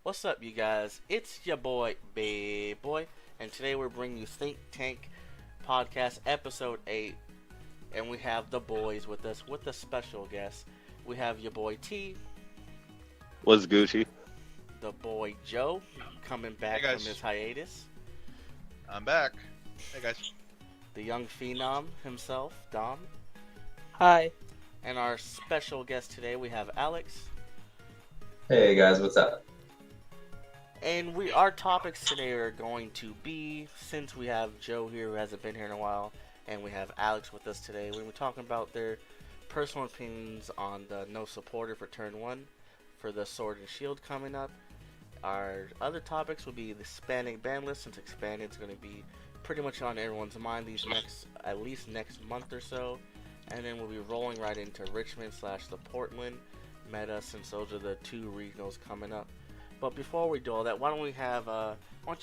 What's up, you guys? It's your boy, Big Boy, and today we're bringing you Think Tank Podcast Episode 8, and we have the boys with us with a special guest. We have your boy T, What's Gucci? the boy Joe, coming back Hey, from guys. his hiatus, I'm back. Hey guys. the young phenom himself, Dom, Hi. and our special guest today, we have Alex. Hey guys, what's up? And our topics today are going to be, since we have Joe here who hasn't been here in a while, and we have Alex with us today, we're talking about their personal opinions on the no supporter for turn 1 for the Sword and Shield coming up. Our other topics will be the Hispanic ban list, since expanded is going to be pretty much on everyone's mind at least next month or so. And then we'll be rolling right into Richmond / the Portland meta, since those are the two regionals coming up. But before we do all that, why don't you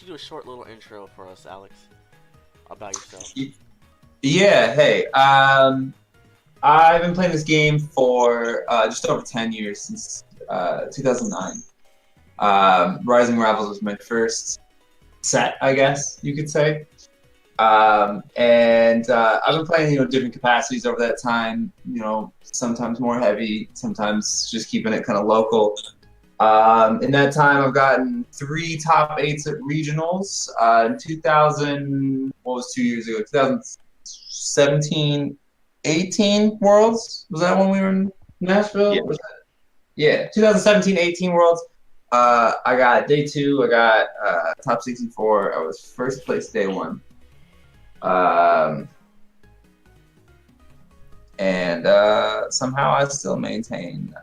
do a short little intro for us, Alex, about yourself? Yeah, hey. I've been playing this game for just over 10 years, since 2009. Rising Rivals was my first set, I guess you could say. And I've been playing, different capacities over that time. Sometimes more heavy, sometimes just keeping it kind of local. In that time, I've gotten 3 top 8s at regionals. In 2000, what was 2 years ago? 2017, 18 Worlds. Was that when we were in Nashville? Yeah. Yeah, 2017-18 Worlds. I got day 2. I got top 64. I was first place day 1. And somehow I still maintain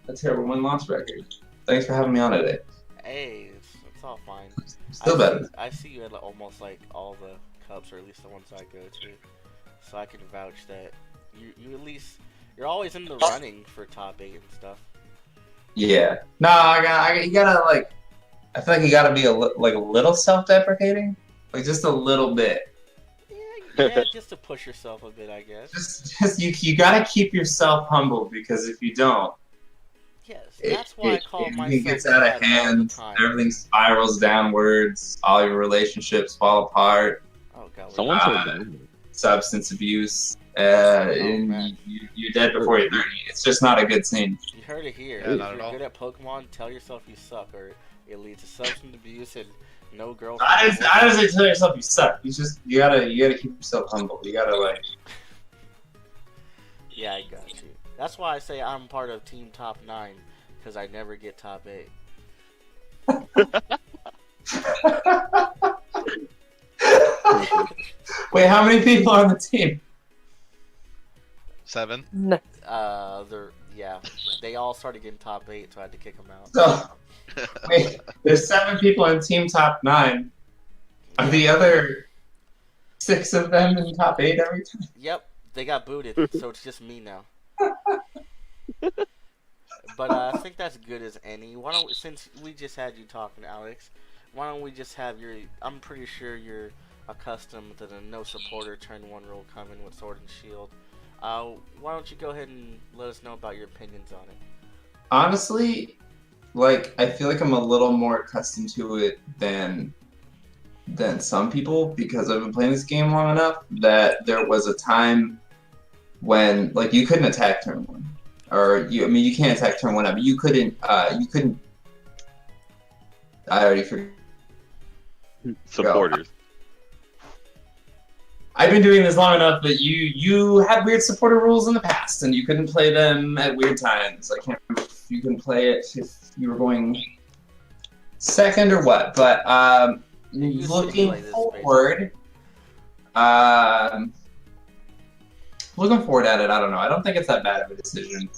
a terrible win-loss record. Thanks for having me on today. Hey, it's all fine. Still better. I see you at almost like all the cups, or at least the ones I go to, so I can vouch that you at least you're always in the running for top 8 and stuff. Yeah. No, you gotta I feel like you gotta be a little self-deprecating, just a little bit. Yeah, just to push yourself a bit, I guess. Just you gotta keep yourself humble, because if you don't, Yes, that's why I call myself. Everything gets out of bad all the hand. time. Everything spirals downwards. All your relationships fall apart. Oh god. Someone Uh, said that. Substance abuse. And man. you're dead before you're 30. It's just not a good scene. You heard it here. Yeah, If not at you're all. good at Pokemon, tell yourself you suck, or it leads to substance abuse and no girl. I don't say tell yourself you suck. You gotta keep yourself humble. You gotta Yeah, I got you. That's why I say I'm part of Team Top 9, because I never get top 8. Wait, how many people are on the team? 7. No. They all started getting top 8, so I had to kick them out. So, wait, there's 7 people in team top 9. Are the other 6 of them in top 8 every time? Yep, they got booted, so it's just me now. But I think that's good as any. Why don't since we just had you talking, Alex, why don't we just have your? I'm pretty sure you're accustomed to the no supporter turn 1 rule coming with Sword and Shield. Why don't you go ahead and let us know about your opinions on it? Honestly, I feel like I'm a little more accustomed to it than some people, because I've been playing this game long enough that there was a time when you couldn't attack turn 1. Or you can't attack turn 1 up. You couldn't. I already forgot. Supporters. I've been doing this long enough that you had weird supporter rules in the past, and you couldn't play them at weird times. I can't remember if you couldn't play it if you were going second or what. But used to looking play this forward, looking forward at it, I don't know. I don't think it's that bad of a decision.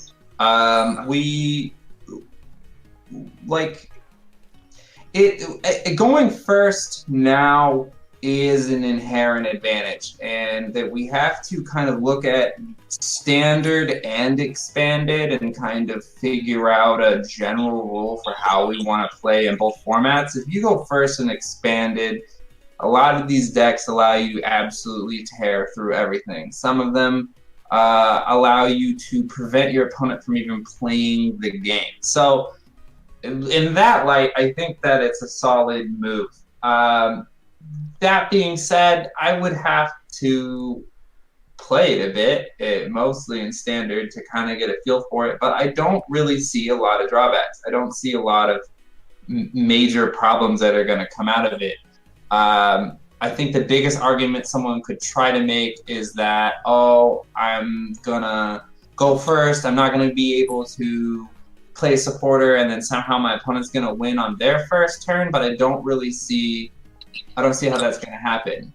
Going first now is an inherent advantage, and that we have to kind of look at standard and expanded and kind of figure out a general rule for how we want to play in both formats. If you go first in expanded, a lot of these decks allow you to absolutely tear through everything. Some of them allow you to prevent your opponent from even playing the game. So in that light, I think that it's a solid move. That being said, I would have to play it a bit, mostly in standard, to kind of get a feel for it. But I don't really see a lot of drawbacks. I don't see a lot of major problems that are going to come out of it. I think the biggest argument someone could try to make is that, I'm going to go first. I'm not going to be able to play a supporter, and then somehow my opponent's going to win on their first turn. But I don't see how that's going to happen,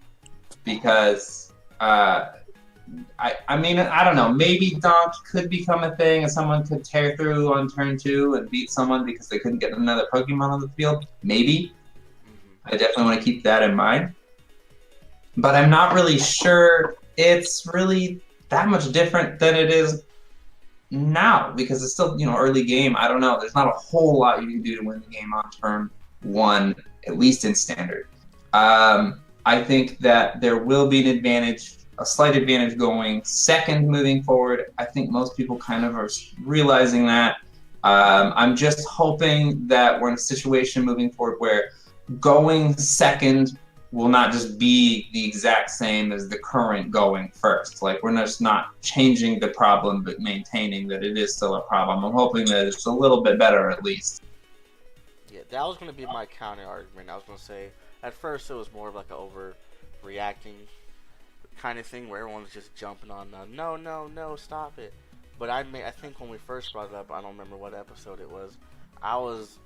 because I mean, I don't know. Maybe Donk could become a thing, and someone could tear through on turn 2 and beat someone because they couldn't get another Pokemon on the field. Maybe. I definitely want to keep that in mind. But I'm not really sure it's really that much different than it is now, because it's still, early game. I don't know. There's not a whole lot you can do to win the game on turn 1, at least in standard. I think that there will be an advantage, a slight advantage going second moving forward. I think most people kind of are realizing that. I'm just hoping that we're in a situation moving forward where going second will not just be the exact same as the current going first. Like, we're just not changing the problem, but maintaining that it is still a problem. I'm hoping that it's a little bit better, at least. Yeah, that was going to be my counter argument. I was going to say, at first it was more of like an overreacting kind of thing where everyone's just jumping on the no, stop it. But I think when we first brought it up, I don't remember what episode it was, I was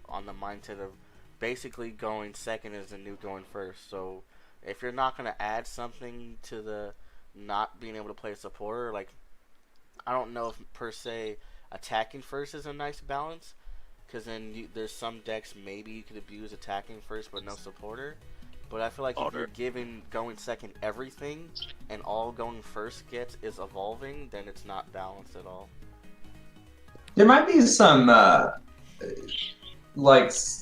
on the mindset of basically going second is the new going first. So if you're not going to add something to the not being able to play a supporter, like, I don't know if per se attacking first is a nice balance, because then there's some decks maybe you could abuse attacking first but no supporter. But I feel like if you're giving going second everything and all going first is evolving, then it's not balanced at all. There might be some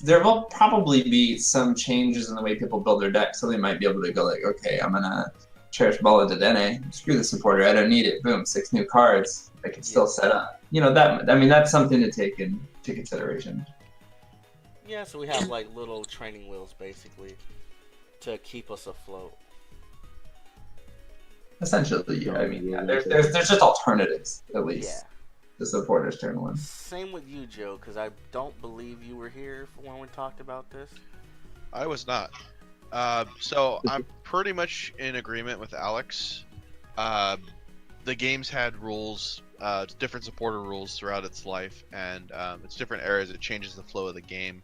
there will probably be some changes in the way people build their deck, so they might be able to go like, okay, I'm gonna Cherish Ball into Dene, screw the supporter, I don't need it, boom, 6 new cards, I can still set up. That's something to take into consideration. Yeah, so we have like little training wheels basically to keep us afloat. Essentially, yeah. There's just alternatives, at least. Yeah. The supporters turn 1. Same with you, Joe, because I don't believe you were here when we talked about this. I was not. So I'm pretty much in agreement with Alex. The game's had rules, different supporter rules throughout its life, and it's different eras. It changes the flow of the game.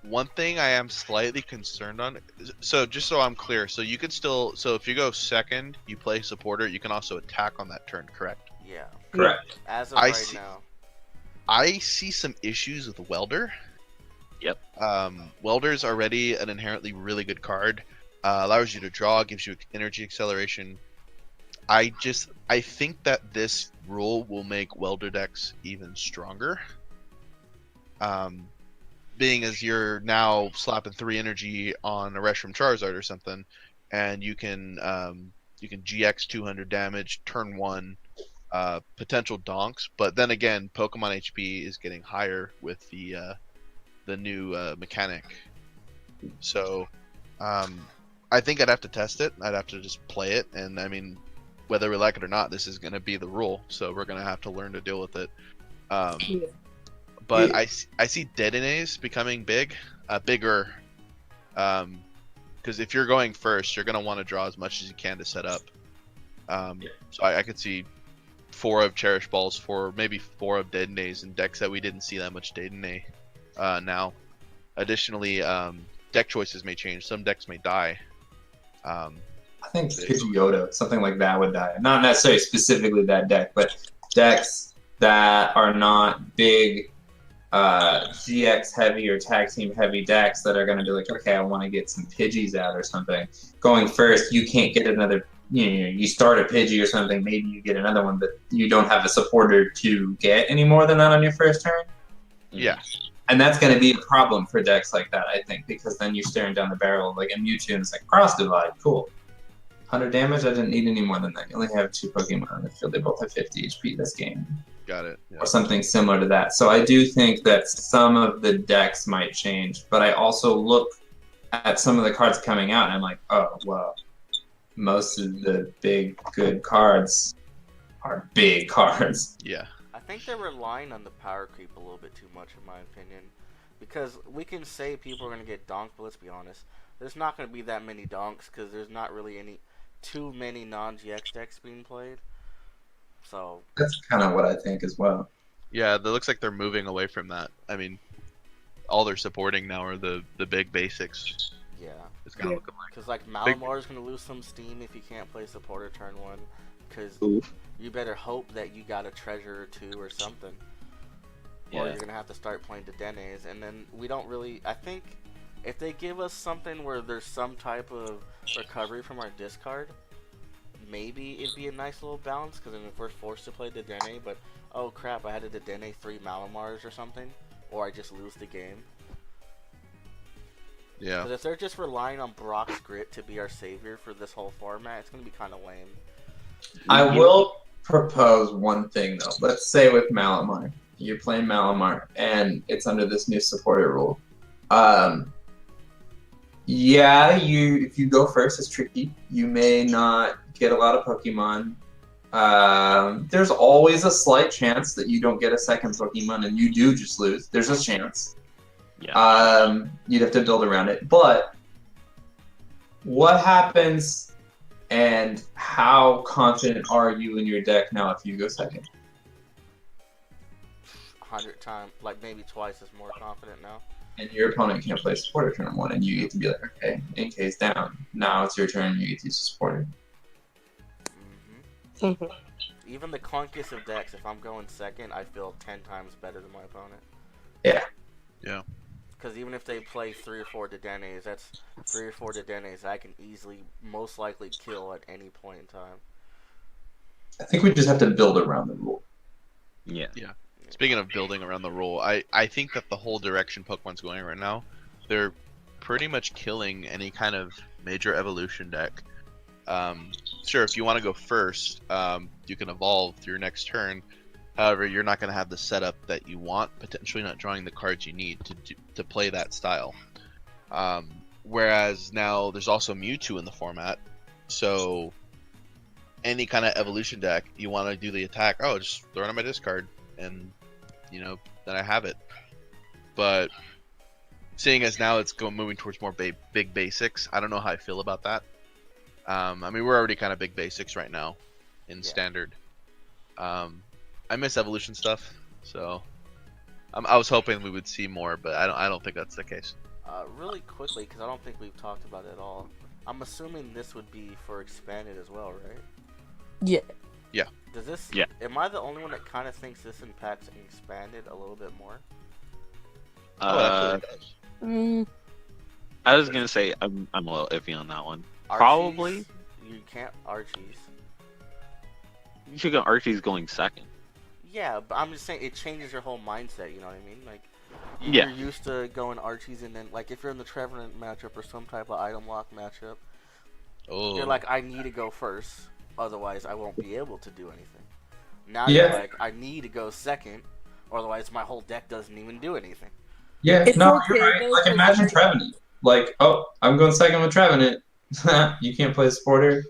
One thing I am slightly concerned on, so just so I'm clear, so you could still, so if you go second, you play supporter, you can also attack on that turn, correct? Yeah. Correct. As of right now. I see some issues with Welder. Yep. Welder's already an inherently really good card. Allows you to draw, gives you energy acceleration. I think that this rule will make Welder decks even stronger. Being as you're now slapping 3 energy on a Reshiram Charizard or something, and you can GX 200 damage turn 1, potential donks. But then again, Pokemon HP is getting higher with the new mechanic. So I think I'd have to test it. I'd have to just play it, and I mean, whether we like it or not, this is going to be the rule. So we're going to have to learn to deal with it. But I see Dedenays becoming bigger, because if you're going first, you're going to want to draw as much as you can to set up. So I could see 4 of Cherish Balls, maybe 4 of Dedenays in decks that we didn't see that much Dedenne now. Additionally, deck choices may change. Some decks may die. I think Pidgeotto, something like that would die. Not necessarily specifically that deck, but decks that are not big GX heavy or tag team heavy decks that are going to be like, okay, I want to get some Pidgeys out or something. Going first, you can't get another, you start a Pidgey or something, maybe you get another one, but you don't have a supporter to get any more than that on your first turn. Yeah. And that's going to be a problem for decks like that, I think, because then you're staring down the barrel of like a Mewtwo and it's like, Cross Divide, cool. 100 damage, I didn't need any more than that. You only have 2 Pokemon on the field, they both have 50 HP this game. Got it. Yeah. or something similar to that. So I do think that some of the decks might change, but I also look at some of the cards coming out and I'm like, oh, well, most of the big, good cards are big cards. Yeah. I think they're relying on the power creep a little bit too much, in my opinion. Because we can say people are going to get donked, but let's be honest. There's not going to be that many donks because there's not really too many non-GX decks being played. So That's kind of what I think as well. Yeah, it looks like they're moving away from that. I mean, all they're supporting now are the big basics. yeah, It's kind of looking like. because like Malamar is going to lose some steam if you can't play supporter turn 1. Because Oof. you better hope that you got a treasure or 2 or something. Or Yeah. you're gonna have to start playing Dedenes, and then we don't really. I think if they give us something where there's some type of recovery from our discard, maybe it'd be a nice little balance. Because then if we're forced to play Dedenne, but oh crap, I had a Dedenne 3 Malamars or something, or I just lose the game. Yeah. Because if they're just relying on Brock's Grit to be our savior for this whole format, it's gonna be kind of lame. I will propose one thing though. Let's say with Malamar, you're playing Malamar, and it's under this new supporter rule. Yeah, if you go first, it's tricky. You may not get a lot of Pokemon. There's always a slight chance that you don't get a second Pokemon and you do just lose. There's a chance. Yeah. You'd have to build around it. But what happens and how confident are you in your deck now if you go second? 100 times, like maybe twice as more confident now. And your opponent can't play supporter turn 1, and you get to be like, okay, NK's down. Now it's your turn, you get to use supporter. Mm-hmm. Even the clunkiest of decks, if I'm going second, I feel 10 times better than my opponent. Yeah. Yeah. Because even if they play 3 or 4 Dedenes, that's 3 or 4 Dedenes I can easily, most likely kill at any point in time. I think we just have to build around the rule. Yeah. Speaking of building around the rule, I think that the whole direction Pokemon's going right now, they're pretty much killing any kind of major evolution deck. Sure, if you want to go first, you can evolve through your next turn. However, you're not going to have the setup that you want, potentially not drawing the cards you need to play that style. Whereas now there's also Mewtwo in the format, so any kind of evolution deck, you want to do the attack, oh, just throw it on my discard, and then I have it. But seeing as now it's moving towards more big basics, I don't know how I feel about that. I mean, we're already kind of big basics right now in standard. I miss evolution stuff, so I was hoping we would see more, but I don't think that's the case. Really quickly, because I don't think we've talked about it at all. I'm assuming this would be for expanded as well, right? Yeah. Does this? Yeah. Am I the only one that kind of thinks this impacts expanded a little bit more? Absolutely does. I was gonna say I'm a little iffy on that one. Archies, Probably. You can't Archies. You should go Archie's going second. Yeah, but I'm just saying it changes your whole mindset. You know what I mean? Like, Yeah. you're used to going Archies, and then like if you're in the Trevenant matchup or some type of item lock matchup, Oh. you're like, I need to go first, otherwise I won't be able to do anything. Now Yeah. you're like, I need to go second, or otherwise my whole deck doesn't even do anything. Yeah, It's no, okay, you're right. though, Like, 'cause- imagine Trevenant. Like, oh, I'm going second with Trevenant. You can't play supporter.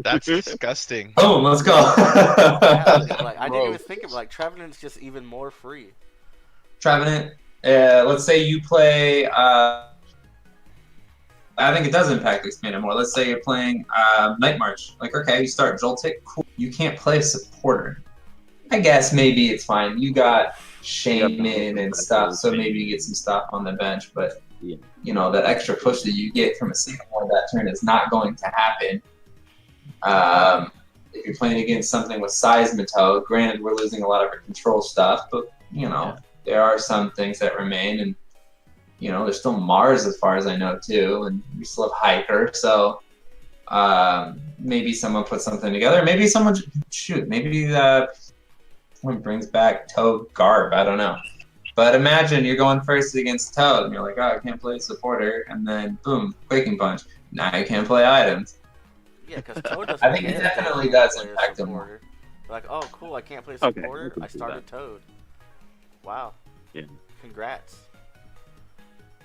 That's disgusting. Oh, let's go. Yeah, like I didn't even Gross. think of like Trevenant's just even more free. Trevenant, let's say you play. I think it does impact expanded more. Let's say you're playing Night March. Like, okay, you start Joltik. Cool. You can't play a supporter. I guess maybe it's fine. You got Shaman and stuff, so maybe you get some stuff on the bench. But Yeah. that extra push that you get from a single one that turn is not going to happen. If you're playing against something with Seismitoad, granted we're losing a lot of our control stuff, but there are some things that remain, and there's still Mars as far as I know too, and we still have Hiker, so maybe someone puts something together. Maybe someone maybe someone brings back Toad Garb. I don't know. But imagine you're going first against Toad, and you're like, oh, I can't play supporter, and then boom, Quaking Punch. Now you can't play items. Yeah, because Toad doesn't. I think it care if they definitely can't does play a impact him more. supporter. Like, oh, cool, I can't play Okay, supporter. I can I see started Toad. Wow. Yeah. Congrats.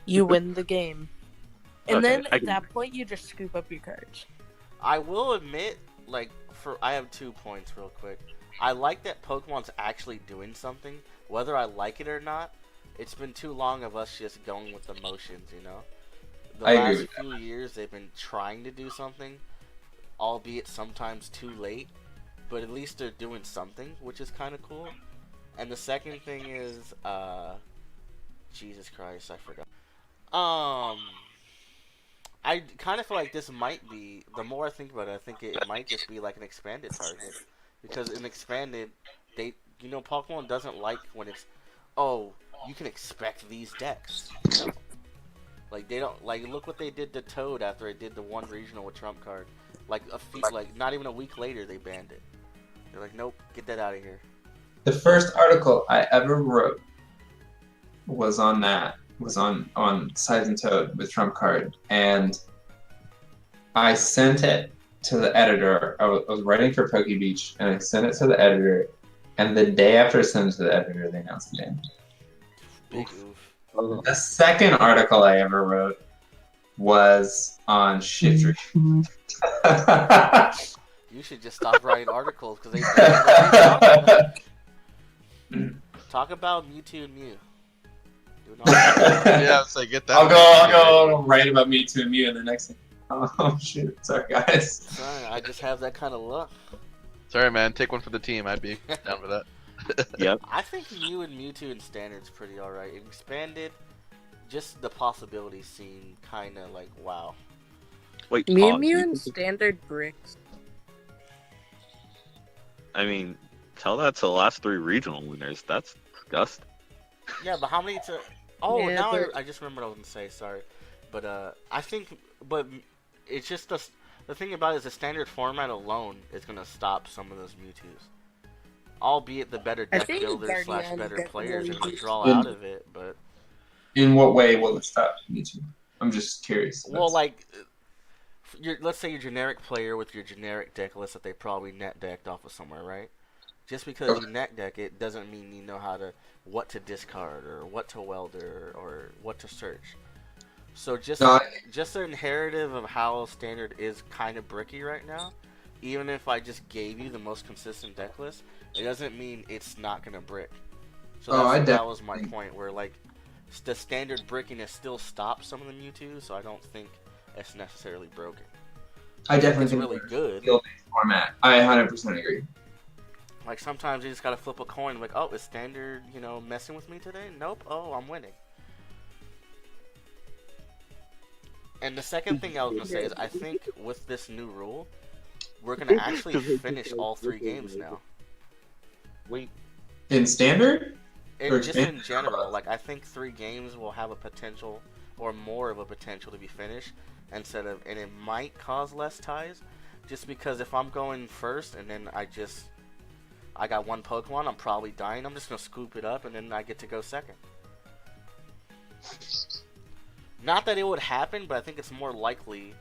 You win the game. And Okay, then I at can- that point, you just scoop up your cards. I will admit, like, I have 2 points real quick. I like that Pokemon's actually doing something, whether I like it or not. It's been too long of us just going with the motions, you know. The I agree last with few years, they've been trying to do something, albeit sometimes too late. But at least they're doing something, which is kind of cool. And the second thing is, Jesus Christ, I forgot. I kind of feel like this might be, the more I think about it, I think it might just be like an expanded target. Because in expanded, Pokemon doesn't like when it's, oh, you can expect these decks. No. Like, they don't, like, look what they did to Toad after it did the one regional with Trump card. Like, not even a week later, they banned it. They're like, nope, get that out of here. The first article I ever wrote was on that. Was on Size and Toad with Trump card, and I sent it to the editor. I was writing for Poke Beach, and I sent it to the editor. And the day after I sent it to the editor, they announced the ban. Big oof. The second article I ever wrote was on Shifter. You should just stop writing articles because they talk about Mewtwo and Mew. Do not. Yeah, so get that. I'll go write about me to Mew and the next thing. Oh shoot! Sorry guys. Sorry, I just have that kind of luck. Sorry, man. Take one for the team. I'd be down with that. Yep. I think Mew and Mewtwo in Standard's pretty alright. Expanded, just the possibilities seem kind of like wow. Wait, Mew pause. Mew and standard bricks. I mean, tell that to the last 3 regional winners. That's disgusting. Yeah, but how many to? Oh, Yeah, now but- I just remembered what I was gonna say. Sorry, but I think, but it's just the thing about it is the standard format alone is gonna stop some of those Mewtwo's. Albeit the better I deck think builders / Guardian better players are gonna definitely draw is- out of it, but In what way will it stop me too? I'm just curious. well, like, let's say your generic player with your generic deck list that they probably net decked off of somewhere, right? Just because you net deck it doesn't mean you know what to discard or what to welder or what to search. So just the inheritive of how standard is kind of bricky right now. Even if I just gave you the most consistent deck list, it doesn't mean it's not gonna brick. So that was my point. Where like the standard brickiness still stops some of the Mewtwo, so I don't think it's necessarily broken. I definitely It's think really good. skill-based format. I 100% agree. Like sometimes you just gotta flip a coin. Like, oh, is standard, messing with me today? Nope. Oh, I'm winning. And the second thing I was gonna say is, I think with this new rule, we're gonna actually finish all 3 games now. Wait. In standard? Or Just in general, like I think 3 games will have a potential, or more of a potential to be finished, and it might cause less ties, just because if I'm going first and then I got 1 Pokemon, I'm probably dying. I'm just gonna scoop it up and then I get to go second. Not that it would happen, but I think it's more likely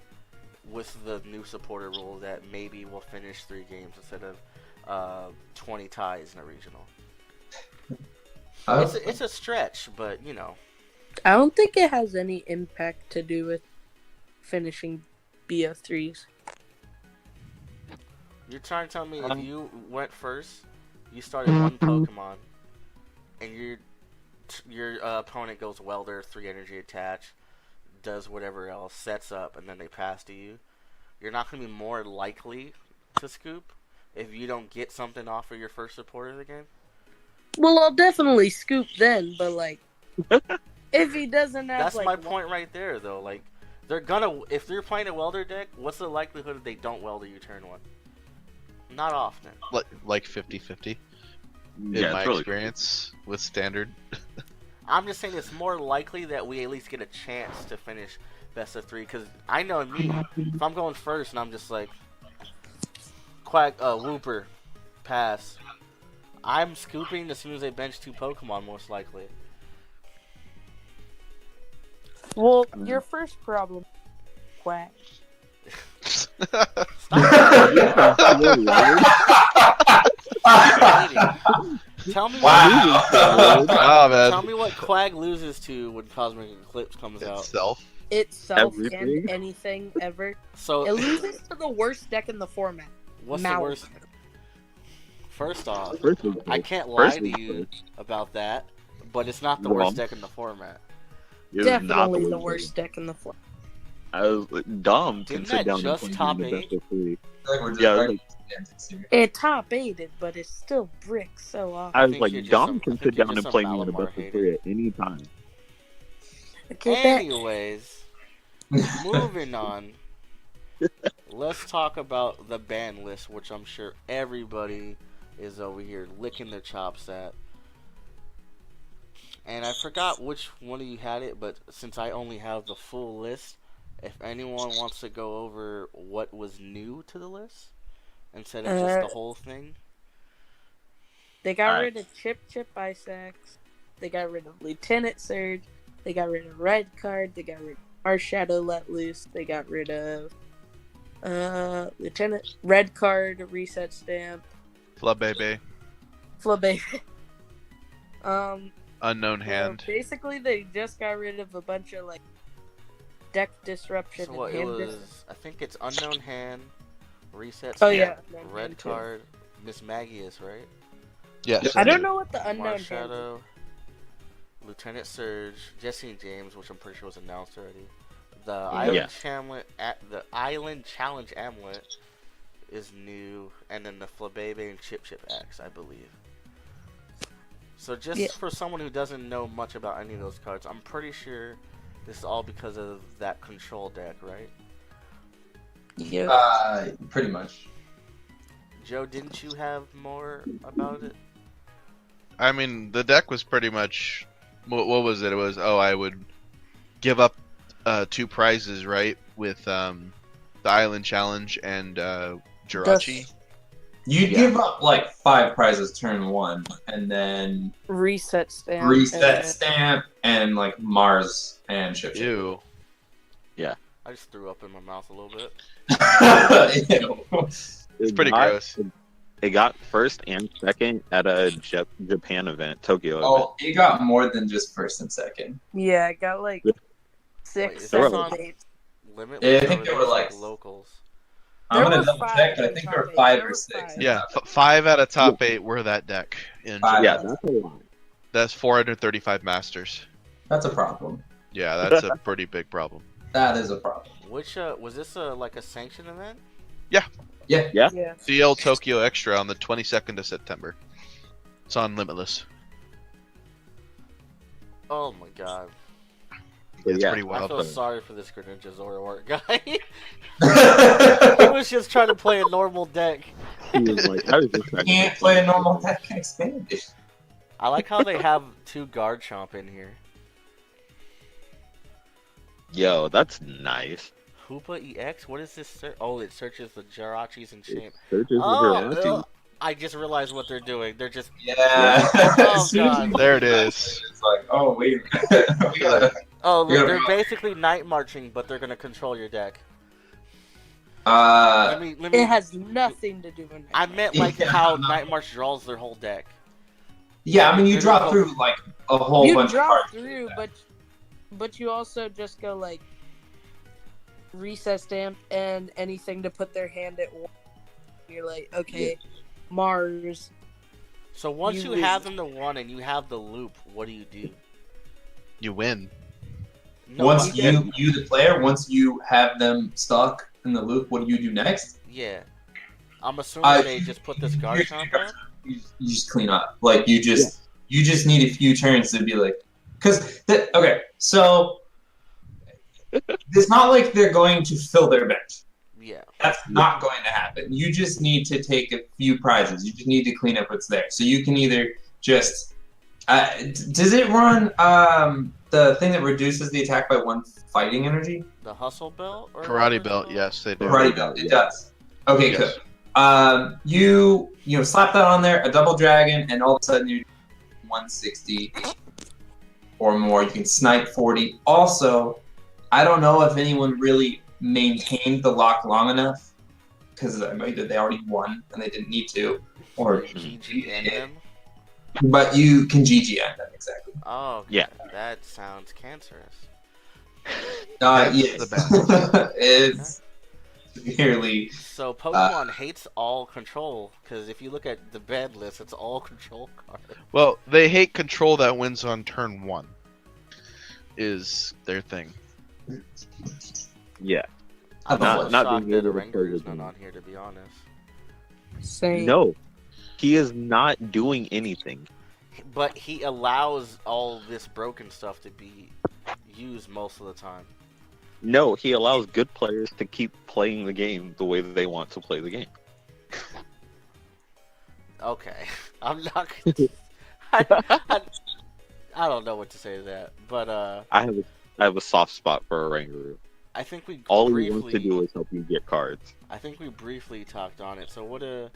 with the new supporter rule that maybe we'll finish 3 games instead of 20 ties in a regional. It's a stretch, but I don't think it has any impact to do with finishing BO3s. You're trying to tell me if you went first, you started 1 Pokemon, and your opponent goes Welder, 3 energy attach, does whatever else, sets up, and then they pass to you, you're not going to be more likely to scoop if you don't get something off of your first supporter of the game? Well, I'll definitely scoop then, but like, if he doesn't have That's like my point right there, though. Like, if they're playing a Welder deck, what's the likelihood that they don't Welder you turn 1? Not often. Like 50-50 in Yeah, my it's really experience with standard. I'm just saying it's more likely that we at least get a chance to finish best of 3, because I know me, if I'm going first and I'm just like, Wooper, pass, I'm scooping as soon as they bench 2 Pokemon, most likely. Well, your first problem, Quack. Tell me Wow. Oh man, tell me what Quag loses to when Cosmic Eclipse comes out. itself. Itself Everything? and anything ever. So It loses to the worst deck in the format. what's Mal. the worst? First off, First of all, I can't lie first to things you first, about that, but it's not the Wrong. worst deck in the format. it is not Definitely the worst deck in the format. I was Dom can Didn't sit that down and just play top me in the best eight? of three. Like we're just Yeah, it was already like, semantics here. It top aided, but it's still brick so often. I was think you're like, just Dom some- I can think sit you're down just and some play me in the Malamar best of hater. three at any time. Okay, that Anyways, moving on. Let's talk about the ban list, which I'm sure everybody is over here licking their chops at. And I forgot which one of you had it, but since I only have the full list, if anyone wants to go over what was new to the list instead of just the whole thing. they got Alright. rid of Chip Isaacs. They got rid of Lieutenant Surge. They got rid of Red Card. They got rid of Our Shadow Let Loose. They got rid of Lieutenant Red Card Reset Stamp. Flub baby. Flabe. Unknown hand. Basically, they just got rid of a bunch of like deck disruption So what and it hand was, I think it's Unknown Hand, Reset Oh, Stamp, yeah, Unknown Red Hand, too. Card, Miss Maggius, right? Yes. I don't know what the unknown Mars hand is. Shadow, Lieutenant Surge, Jesse and James, which I'm pretty sure was announced already. The Island Challenge Amulet is new, and then the Flabebe and Chip Axe, I believe. So just for someone who doesn't know much about any of those cards, I'm pretty sure this is all because of that control deck, right? Yeah. Pretty much. Joe, didn't you have more about it? I mean, the deck was pretty much. What was it? It was I would give up 2 prizes, right, with the Island Challenge and Jirachi. You'd give up like 5 prizes turn 1, and then Reset Stamp. reset stamp and like Mars and Chip. Ew. I just threw up in my mouth a little bit. Ew. It's pretty gross. It got first and second at a Japan event, Tokyo event. Oh, it got more than just first and second. Yeah, I got like Wait, 6, is there this 7, on 8. Limitless? Yeah, I think or they are were these, like- locals. I'm There gonna were double 5 check, but I in think top there were 8. 5 There or were 6. 5. Yeah, 5 out of top 8 were that deck. In Five. Yeah, that's a lot. That's 435 masters. That's a problem. Yeah, that's a pretty big problem. That is a problem. Which was this like a sanctioned event? Yeah. CL Tokyo Extra on the 22nd of September. It's on Limitless. Oh my god. It's Yeah, pretty I wild. feel sorry for this Greninja Zoroark guy. He was just trying to play a normal deck. He was like, I was just trying to Can't play a normal deck expanded. I like how they have 2 Garchomp in here. Yo, that's nice. Hoopa EX? What is this? Oh, it searches the Jirachis and Champ. Searches the Oh, Jirachi. I just realized what they're doing. They're just Yeah. Oh, As soon as God. you There it do that, is. It's like, oh wait. We gotta, look, Yeah. they're basically night marching, but they're gonna control your deck. uh, Let me. It has nothing to do with I that. meant like Yeah, how no. Night March draws their whole deck. yeah. I mean, you There's drop a- through like a whole You bunch of drop cards. through, but you also just go like Reset Stamp and anything to put their hand at 1. You're like, okay, Mars. So once You you lose. have them to 1 and you have the loop, what do you do? You win. No, Once but- you the player, once you have them stuck in the loop, what do you do next? Yeah. I'm assuming they you- just put this you- Garchomp up. You just clean up. Like you just need a few turns to be like, okay, so it's not like they're going to fill their bench. Yeah. That's not going to happen. You just need to take a few prizes. You just need to clean up what's there. So you can either just does it run the thing that reduces the attack by 1 fighting energy? The Hustle Belt? Or Karate whatever Belt, it's yes, they do. Karate belt. It does. Okay, Yes. good. You slap that on there, a double dragon, and all of a sudden you're 160 or more. You can snipe 40. Also, I don't know if anyone really maintained the lock long enough, because either they already won and they didn't need to, or GGN them. but you can GGN them exactly. Oh, okay. Yeah. That sounds cancerous. Hence Yes, the ban. it's severely. So Pokemon hates all control, because if you look at the ban list, it's all control cards. Well, they hate control that wins on turn 1. Is their thing. Yeah. I'm Not- also not shocked being that able to play Rengar is the not game. on here, to be honest. Same. No, he is not doing anything. But he allows all this broken stuff to be used most of the time. No, he allows good players to keep playing the game the way that they want to play the game. Okay, I'm not gonna... I don't know what to say to that, but I have a soft spot for a Rangaroo. I think we All he briefly... wants to do is help you get cards. I think we briefly talked on it. So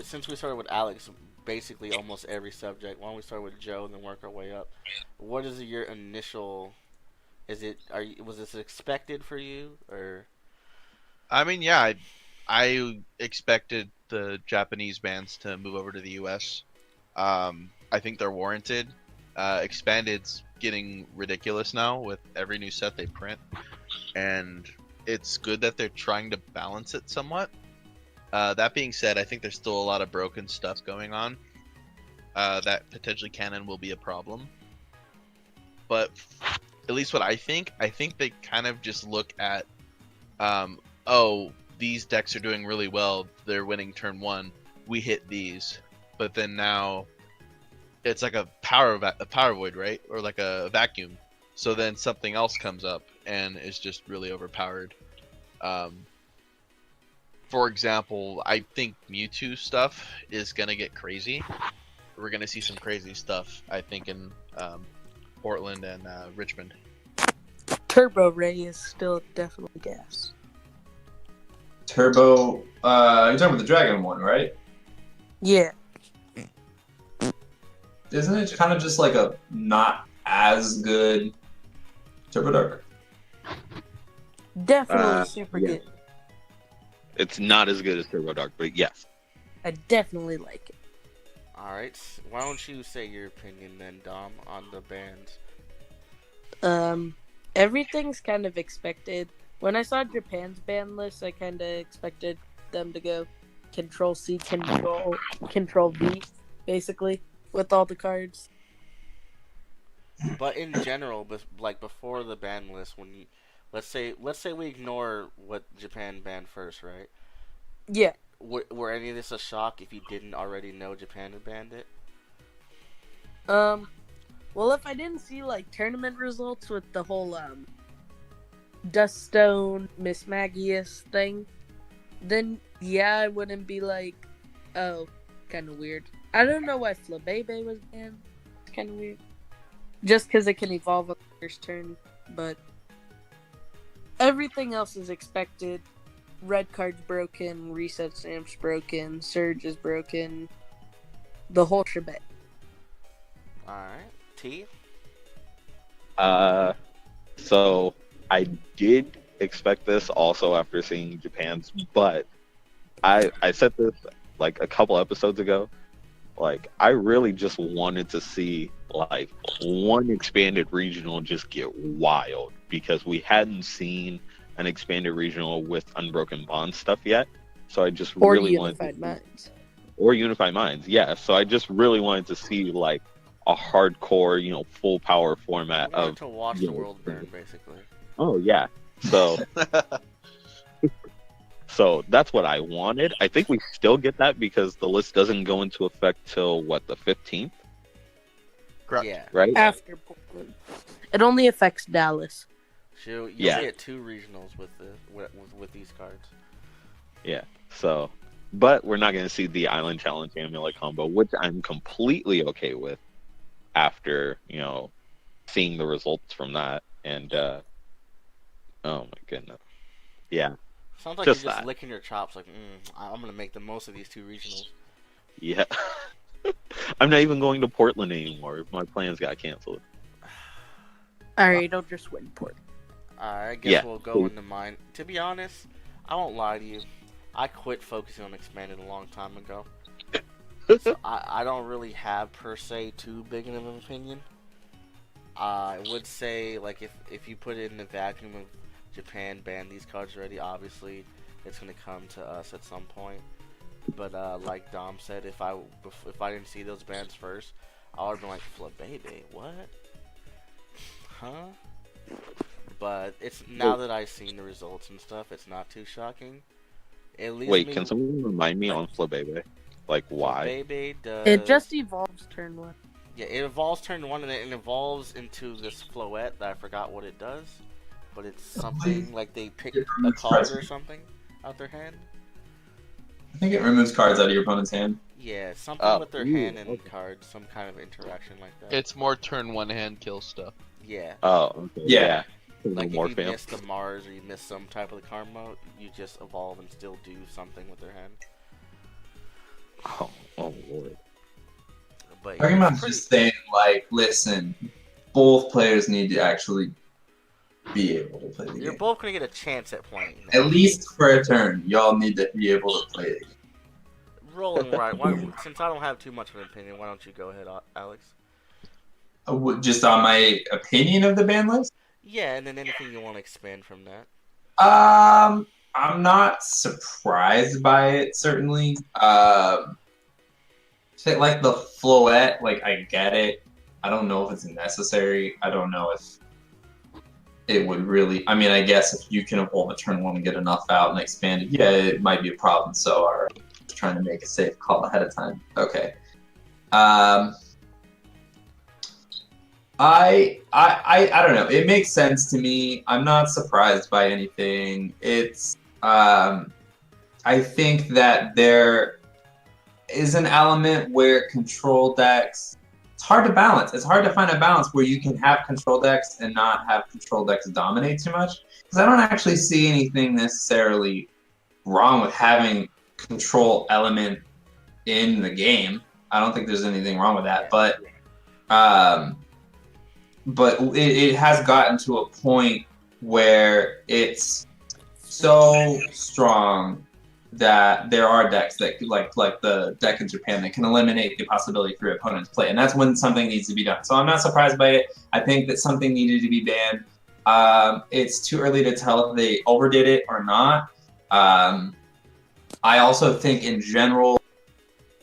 since we started with Alex, basically almost every subject. Why don't we start with Joe and then work our way up? What is your initial? Was this expected for you or? I mean, yeah, I expected the Japanese bands to move over to the US. I think they're warranted. Expanded's getting ridiculous now with every new set they print, and it's good that they're trying to balance it somewhat. That being said, I think there's still a lot of broken stuff going on that potentially canon will be a problem. But at least what I think they kind of just look at, oh, these decks are doing really well. They're winning turn 1. We hit these, but then now it's like a power void, right? Or like a vacuum. So then something else comes up and is just really overpowered. For example, I think Mewtwo stuff is gonna get crazy. We're gonna see some crazy stuff, I think, in Portland and Richmond. Turbo Ray is still definitely gas. Turbo. You're talking about the Dragon one, right? Yeah. Isn't it kind of just like a not as good Turbo Dark? Definitely super yeah. good. It's not as good as Turbo Dark, but yes. I definitely like it. All right, why don't you say your opinion then, Dom, on the bands? Everything's kind of expected. When I saw Japan's ban list, I kind of expected them to go Control C, Control V, basically, with all the cards. But in general, like before the ban list, when you let's say we ignore what Japan banned first, right? Yeah. Were any of this a shock if you didn't already know Japan had banned it? Well, if I didn't see like tournament results with the whole Duststone Miss Magius thing, then yeah, I wouldn't be like, oh, kind of weird. I don't know why Flabebe was banned. It's kind of weird. Just because it can evolve on the first turn, but everything else is expected. Red card's broken, reset stamp's broken, surge is broken, the whole shebang. Alright. T? So I did expect this also after seeing Japan's, but I said this like a couple episodes ago. Like, I really just wanted to see like one expanded regional just get wild, because we hadn't seen an expanded regional with Unbroken Bond stuff yet. So I just Or really Unified wanted Minds. or Unified Minds, yeah. So I just really wanted to see like a hardcore, full power format We wanted of to watch the world burn, basically. Oh yeah. So so that's what I wanted. I think we still get that because the list doesn't go into effect till what, the 15th, Correct. Yeah. right? After Portland. It only affects Dallas. You'll Yeah. get 2 regionals with these cards. Yeah. So, but we're not going to see the Island Challenge Amulet combo, which I'm completely okay with after, seeing the results from that. And, oh my goodness. Yeah. Sounds like Just you're just that. licking your chops like, I'm going to make the most of these 2 regionals. Yeah. I'm not even going to Portland anymore. My plans got canceled. Alright, I'll just win Portland. Alright, I guess Yeah. we'll go into mine. To be honest, I won't lie to you. I quit focusing on expanded a long time ago. So I don't really have per se too big of an opinion. I would say like if you put it in the vacuum of Japan banned these cards already, obviously it's gonna come to us at some point. But like Dom said, if I didn't see those bans first, I would have been like, Flabebe, what? Huh? But it's now that I've seen the results and stuff, it's not too shocking. It leaves Wait, me. can someone remind me on Flabebe? Like, why? Flabebe does. It just evolves turn 1. Yeah, it evolves turn 1 and it evolves into this floette that I forgot what it does. But it's something like they pick a card or something out their hand. I think it removes cards out of your opponent's hand. Yeah, something with their hand and cards, some kind of interaction like that. It's more turn 1 hand kill stuff. Yeah. Oh, okay. Yeah. Like More if you miss the Mars or you miss some type of the karma, you just evolve and still do something with their hand. Oh lord. But Talking yeah, about just saying, like, listen, both players need to actually be able to play the you're game. both gonna get a chance at playing. At least for a turn, y'all need to be able to play the game. Rolling right. Since I don't have too much of an opinion, why don't you go ahead, Alex? Just on my opinion of the ban list? Yeah, and then anything you want to expand from that. I'm not surprised by it, certainly. Say, like the floette, like I get it. I don't know if it's necessary. I don't know if it would really. I mean, I guess if you can evolve a turn 1 and get enough out and expand it, yeah, it might be a problem. So, alright, just trying to make a safe call ahead of time. Okay. I don't know. It makes sense to me. I'm not surprised by anything. It's I think that there is an element where control decks. It's hard to balance. It's hard to find a balance where you can have control decks and not have control decks dominate too much. Because I don't actually see anything necessarily wrong with having control element in the game. I don't think there's anything wrong with that. But it has gotten to a point where it's so strong that there are decks that like the deck in Japan that can eliminate the possibility for your opponent's play, and that's when something needs to be done. So I'm not surprised by it. I think that something needed to be banned. It's too early to tell if they overdid it or not. I also think in general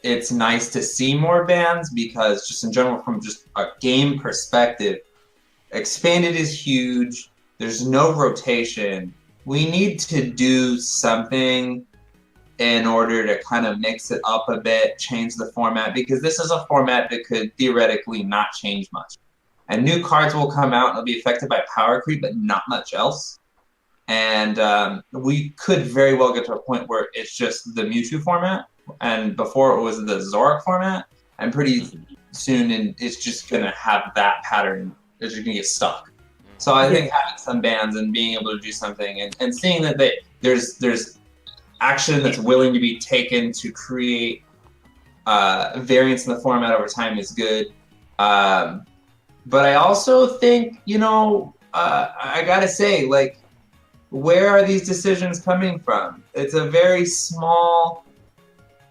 it's nice to see more bans because just in general from just a game perspective, expanded is huge. There's no rotation. We need to do something in order to kind of mix it up a bit, change the format, because this is a format that could theoretically not change much. And new cards will come out and they'll be affected by power creep, but not much else. And we could very well get to a point where it's just the Mewtwo format, and before it was the Zoroark format, and pretty soon it's just going to have that pattern. It's just going to get stuck. So I think having some bans and being able to do something and seeing that there's action that's willing to be taken to create variance in the format over time is good. But I also think, I gotta say, like, where are these decisions coming from? It's a very small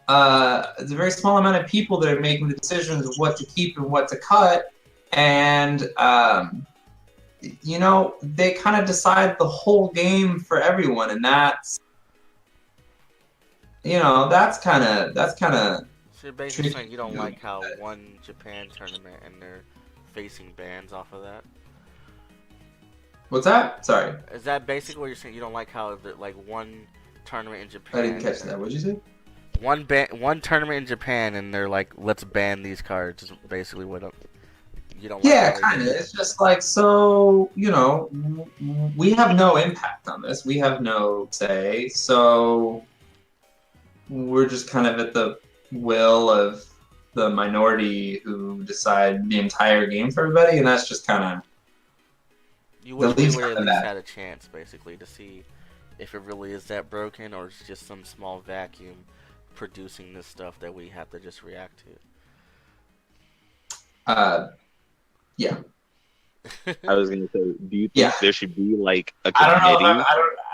amount of people that are making the decisions of what to keep and what to cut, and they kind of decide the whole game for everyone, and that's kind of. So you're basically saying you don't like how one Japan tournament and they're facing bans off of that? What's that? Sorry. Is that basically what you're saying? You don't like how one tournament in Japan? I didn't catch that. What'd you say? One tournament in Japan and they're like, let's ban these cards. Is basically what you don't. Yeah, like kind of. It's just like, so we have no impact on this. We have no say. So we're just kind of at the will of the minority who decide the entire game for everybody, and that's just kind of. You wish we would at least had a chance, basically, to see if it really is that broken or it's just some small vacuum producing this stuff that we have to just react to. Yeah. I was gonna say, do you think there should be like a I don't committee? know.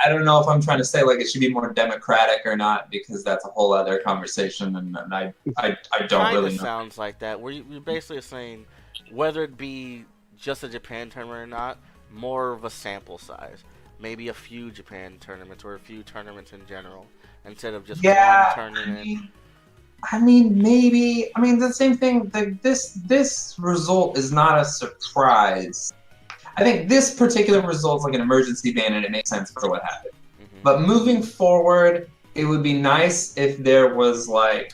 I don't know if I'm trying to say like it should be more democratic or not, because that's a whole other conversation, and I don't Kind really of know. sounds like that. Where you're basically saying whether it be just a Japan tournament or not, more of a sample size. Maybe a few Japan tournaments or a few tournaments in general instead of just one Yeah, tournament. I mean, maybe. I mean, the same thing. This result is not a surprise. I think this particular result is like an emergency ban, and it makes sense for what happened. Hmm. But moving forward, it would be nice if there was like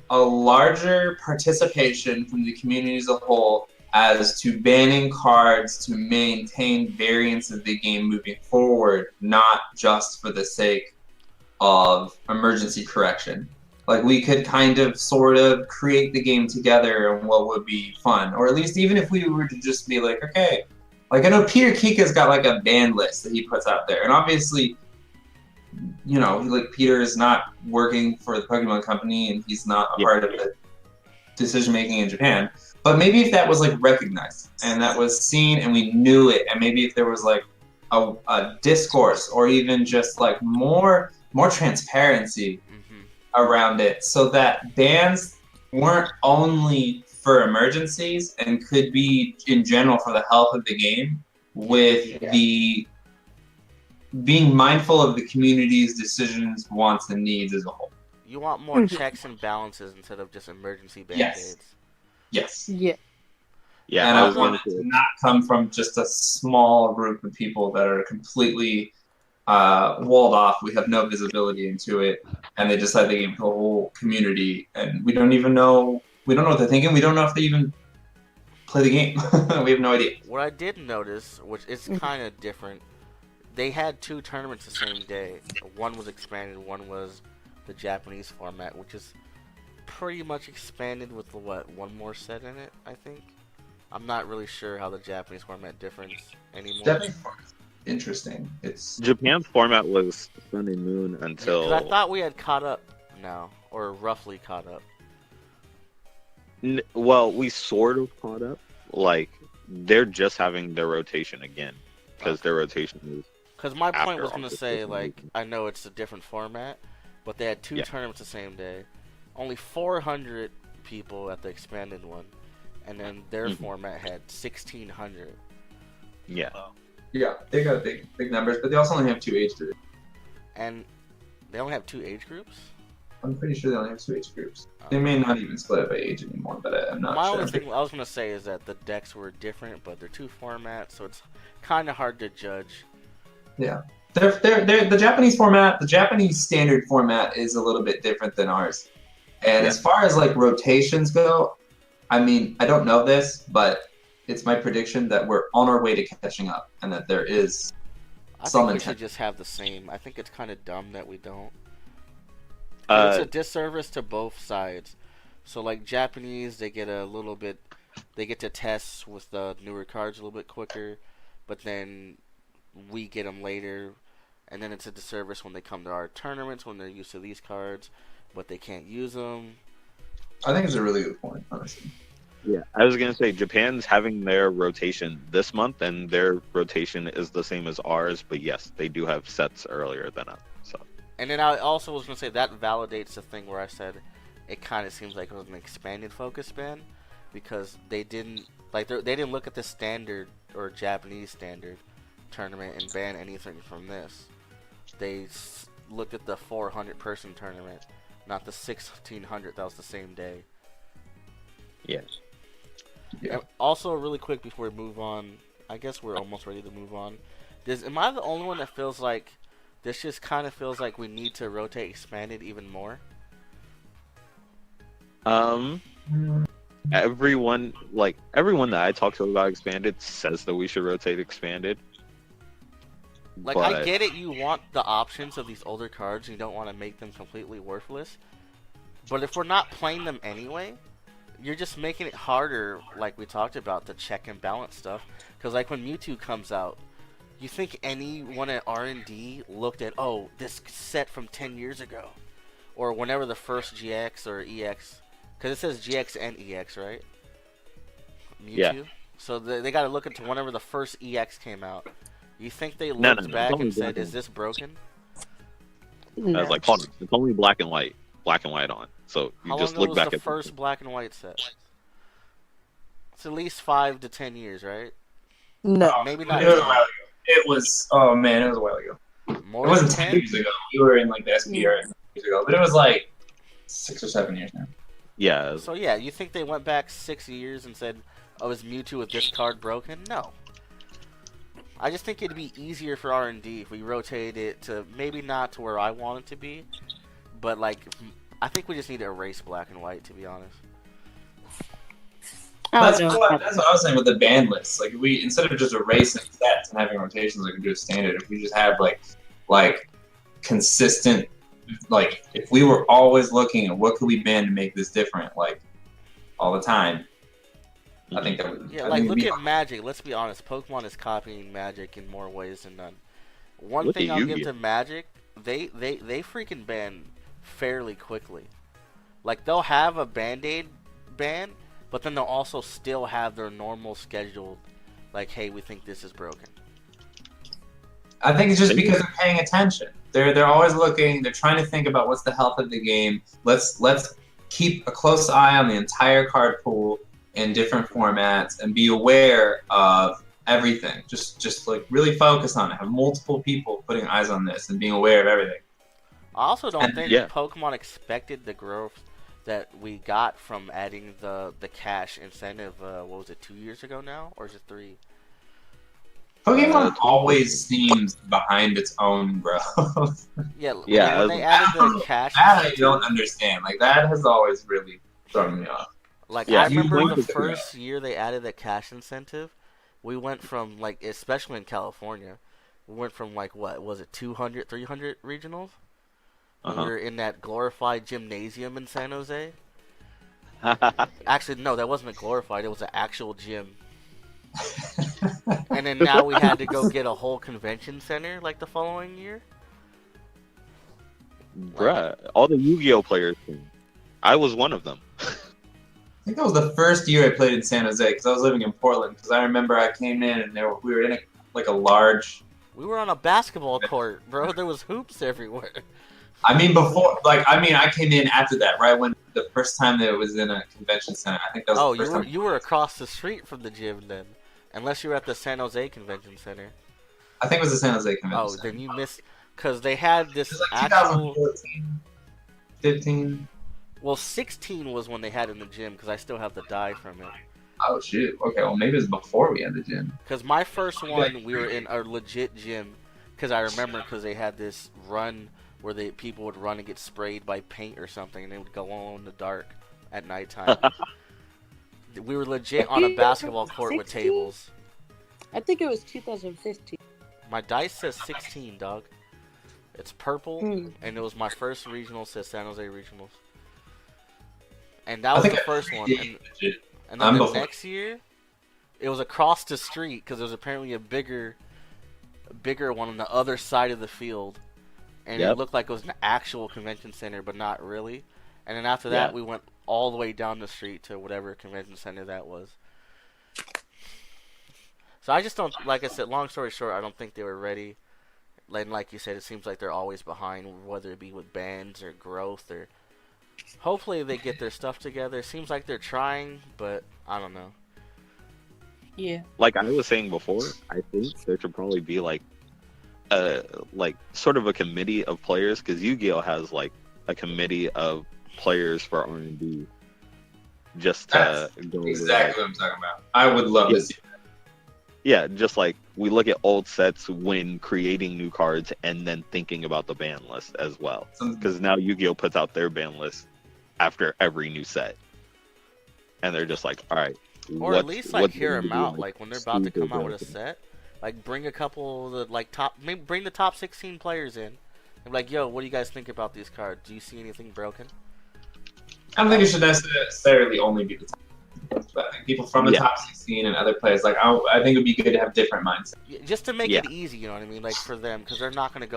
a larger participation from the community as a whole as to banning cards to maintain variance of the game moving forward, not just for the sake of emergency correction. Like we could kind of sort of create the game together and what would be fun. Or at least even if we were to just be like, okay, like I know Peter Kika's got like a ban list that he puts out there. And obviously, you know, like Peter is not working for the Pokemon company and he's not a part of the decision making in Japan. But maybe if that was like recognized and that was seen and we knew it, and maybe if there was like a discourse or even just like more transparency around it, so that bans weren't only for emergencies and could be in general for the health of the game, with the being mindful of the community's decisions, wants, and needs as a whole. You want more checks and balances instead of just emergency band-aids. Yes. Yeah. Yeah, And I I was want going it to to. not come from just a small group of people that are completely walled off. We have no visibility into it, and they decide the game for the whole community, and we don't even know. We don't know what they're thinking. We don't know if they even play the game. We have no idea. What I did notice, which is kind of different, they had two tournaments the same day. One was expanded, one was the Japanese format, which is pretty much expanded with what, one more set in it, I think. I'm not really sure how the Japanese format differs anymore. Japanese format is interesting. It's Japan's format was Sun and Moon until. Because I thought we had caught up now, or roughly caught up. Well, we sort of caught up. Like, they're just having their rotation again. Because their rotation is. Because my point after was going to all say, this like, I know it's a different format, but they had two tournaments the same day. Only 400 people at the expanded one, and then their format had 1,600. Yeah. yeah, they got big numbers, but they also only have two age groups. And they only have two age groups? I'm pretty sure they only have two age groups. They may not even split it by age anymore, but I'm not My sure. only thing I was going to say is that the decks were different, but they're two formats, so it's kind of hard to judge. Yeah. The Japanese format, the Japanese standard format is a little bit different than ours. And as far as like rotations go, I mean, I don't know this, but it's my prediction that we're on our way to catching up and that there is I some think we intent. should just have the same. I think it's kind of dumb that we don't. It's a disservice to both sides. So like Japanese, they get a little bit, they get to test with the newer cards a little bit quicker, but then we get them later, and then it's a disservice when they come to our tournaments when they're used to these cards, but they can't use them. I think it's a really good point, honestly. Yeah, I was gonna say Japan's having their rotation this month, and their rotation is the same as ours. But yes, they do have sets earlier than us. So. And then I also was gonna say that validates the thing where I said it kind of seems like it was an expanded focus ban, because they didn't they didn't look at the standard or Japanese standard tournament and ban anything from this. They looked at the 400 person tournament, not the 1,600 that was the same day. Yes. Yeah. And also, really quick before we move on, I guess we're almost ready to move on. Am I the only one that feels like this just kind of feels like we need to rotate expanded even more? Everyone that I talk to about expanded says that we should rotate expanded. Like, but... I get it, you want the options of these older cards, and you don't want to make them completely worthless. But if we're not playing them anyway, you're just making it harder, like we talked about, to check and balance stuff. Because, like, when Mewtwo comes out, you think anyone at R&D looked at, oh, this set from 10 years ago? Or whenever the first GX or EX... Because it says GX and EX, right? Mewtwo? Yeah. So they got to look into whenever the first EX came out. You think they No, looked it's back only and said, black and "Is this broken?" I No. was like, hold on, it's only black and white on. So you How just long look ago back was the at first black and white set? It's at least 5 to 10 years, right? No. Maybe It not was a 10. while ago. It was, oh man, it was a while ago. More It wasn't than 10 10? years ago. We were in like the SPR years ago, but it was like 6 or 7 years now. Yeah, So yeah, you think they went back 6 years and said, "Oh, is Mewtwo with this card broken?" No. I just think it'd be easier for R&D if we rotated it to maybe not to where I want it to be, but like I think we just need to erase black and white, to be honest. That's what I was saying with the band list. Like we instead of just erasing sets and having rotations like we do a standard, if we just have like consistent, like if we were always looking at what could we ban to make this different, like all the time, I think that would. Yeah, I like think look it'd be at Magic. Let's be honest, Pokemon is copying Magic in more ways than none. One Look thing at I'll give Yu-Gi-Oh. to Magic, they freaking ban fairly quickly. Like they'll have a Band-Aid ban, but then they'll also still have their normal scheduled, like, hey, we think this is broken. I think it's just because they're paying attention. They're always looking. They're trying to think about what's the health of the game. Let's keep a close eye on the entire card pool in different formats and be aware of everything. Just like really focus on it. Have multiple people putting eyes on this and being aware of everything. I also don't think Yeah. Pokemon expected the growth that we got from adding the cash incentive. What was it, 2 years ago now, or is it 3? Pokemon always seems behind its own growth. Yeah, Yeah, when they added the cash That I incentive, don't understand. Like that has always really thrown me off. like Yeah, I remember you the blink it first year they added the cash incentive, we went from like, especially in California, we went from like what was it, 200, 300 regionals. We Uh-huh. were in that glorified gymnasium in San Jose. Actually, no, that wasn't a glorified. It was an actual gym. And then now we had to go get a whole convention center like the following year. Bruh, all the Yu-Gi-Oh players came. I was one of them. I think that was the first year I played in San Jose because I was living in Portland. Because I remember I came in and we were in a large. We were on a basketball court, bro. There was hoops everywhere. I mean, I came in after that, right when the first time that it was in a convention center. I think that was Oh, the first time. you were across the street from the gym then, unless you were at the San Jose Convention Center. I think it was the San Jose convention. Oh, Center. then you missed, because they had It this was like actual. 2014, 15. Well, 16 was when they had it in the gym, because I still have the die from it. Oh shoot. Okay, well maybe it was before we had the gym. Because my first one, we were in a legit gym, because I remember because they had this run where people would run and get sprayed by paint or something, and they would go on in the dark at nighttime. We were legit on a basketball court with 16? tables. I think it was 2015. My dice says 16, dog. It's purple, and it was my first regional, says San Jose Regionals. And that was the first one. And then I'm the before. next year, it was across the street, because there was apparently a bigger one on the other side of the field. And Yep. it looked like it was an actual convention center, but not really. And then after that, Yeah. we went all the way down the street to whatever convention center that was. So I just don't, like I said, long story short, I don't think they were ready. And like you said, it seems like they're always behind, whether it be with bans or growth, or hopefully they get their stuff together. Seems like they're trying, but I don't know. Yeah. Like I was saying before, I think there should probably be like sort of a committee of players, because Yu-Gi-Oh has like a committee of players for R&D, just to go over, Exactly what I'm talking about. I would love to see that. yeah, just like we look at old sets when creating new cards and then thinking about the ban list as well, because now Yu-Gi-Oh puts out their ban list after every new set, and they're just like, all right, Or at least like what's hear going to them be, out, like when they're about to super come out with a broken? set, like bring a couple of the maybe bring the top 16 players in, and be like, yo, what do you guys think about these cards? Do you see anything broken? I don't think it should necessarily only be the top. But I think people from the top 16 and other players, like I think it would be good to have different mindsets. Yeah, just to make Yeah. it easy, you know what I mean? Like for them, because they're not gonna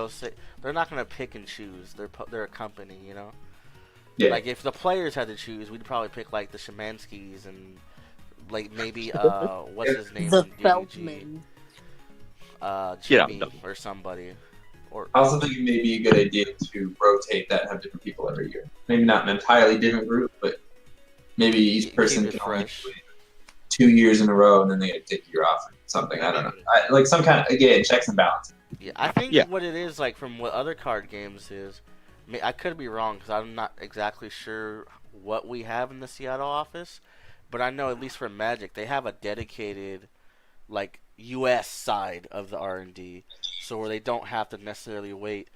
they're not gonna pick and choose. They're a company, you know. Yeah. Like if the players had to choose, we'd probably pick like the Shamanskys and like maybe what's his name? The from DDG? Feldman. Yeah, Jimmy or somebody. Or I also think it may be a good idea to rotate that and have different people every year. Maybe not an entirely different group, but maybe each keep person it can only fresh. do it 2 years in a row, and then they get to take a year off or something. I don't know. Like some kind of, again, checks and balances. Yeah, I think Yeah. what it is, like, from what other card games is, I could be wrong because I'm not exactly sure what we have in the Seattle office, but I know at least for Magic they have a dedicated, like, U.S. side of the R&D, so where they don't have to necessarily wait.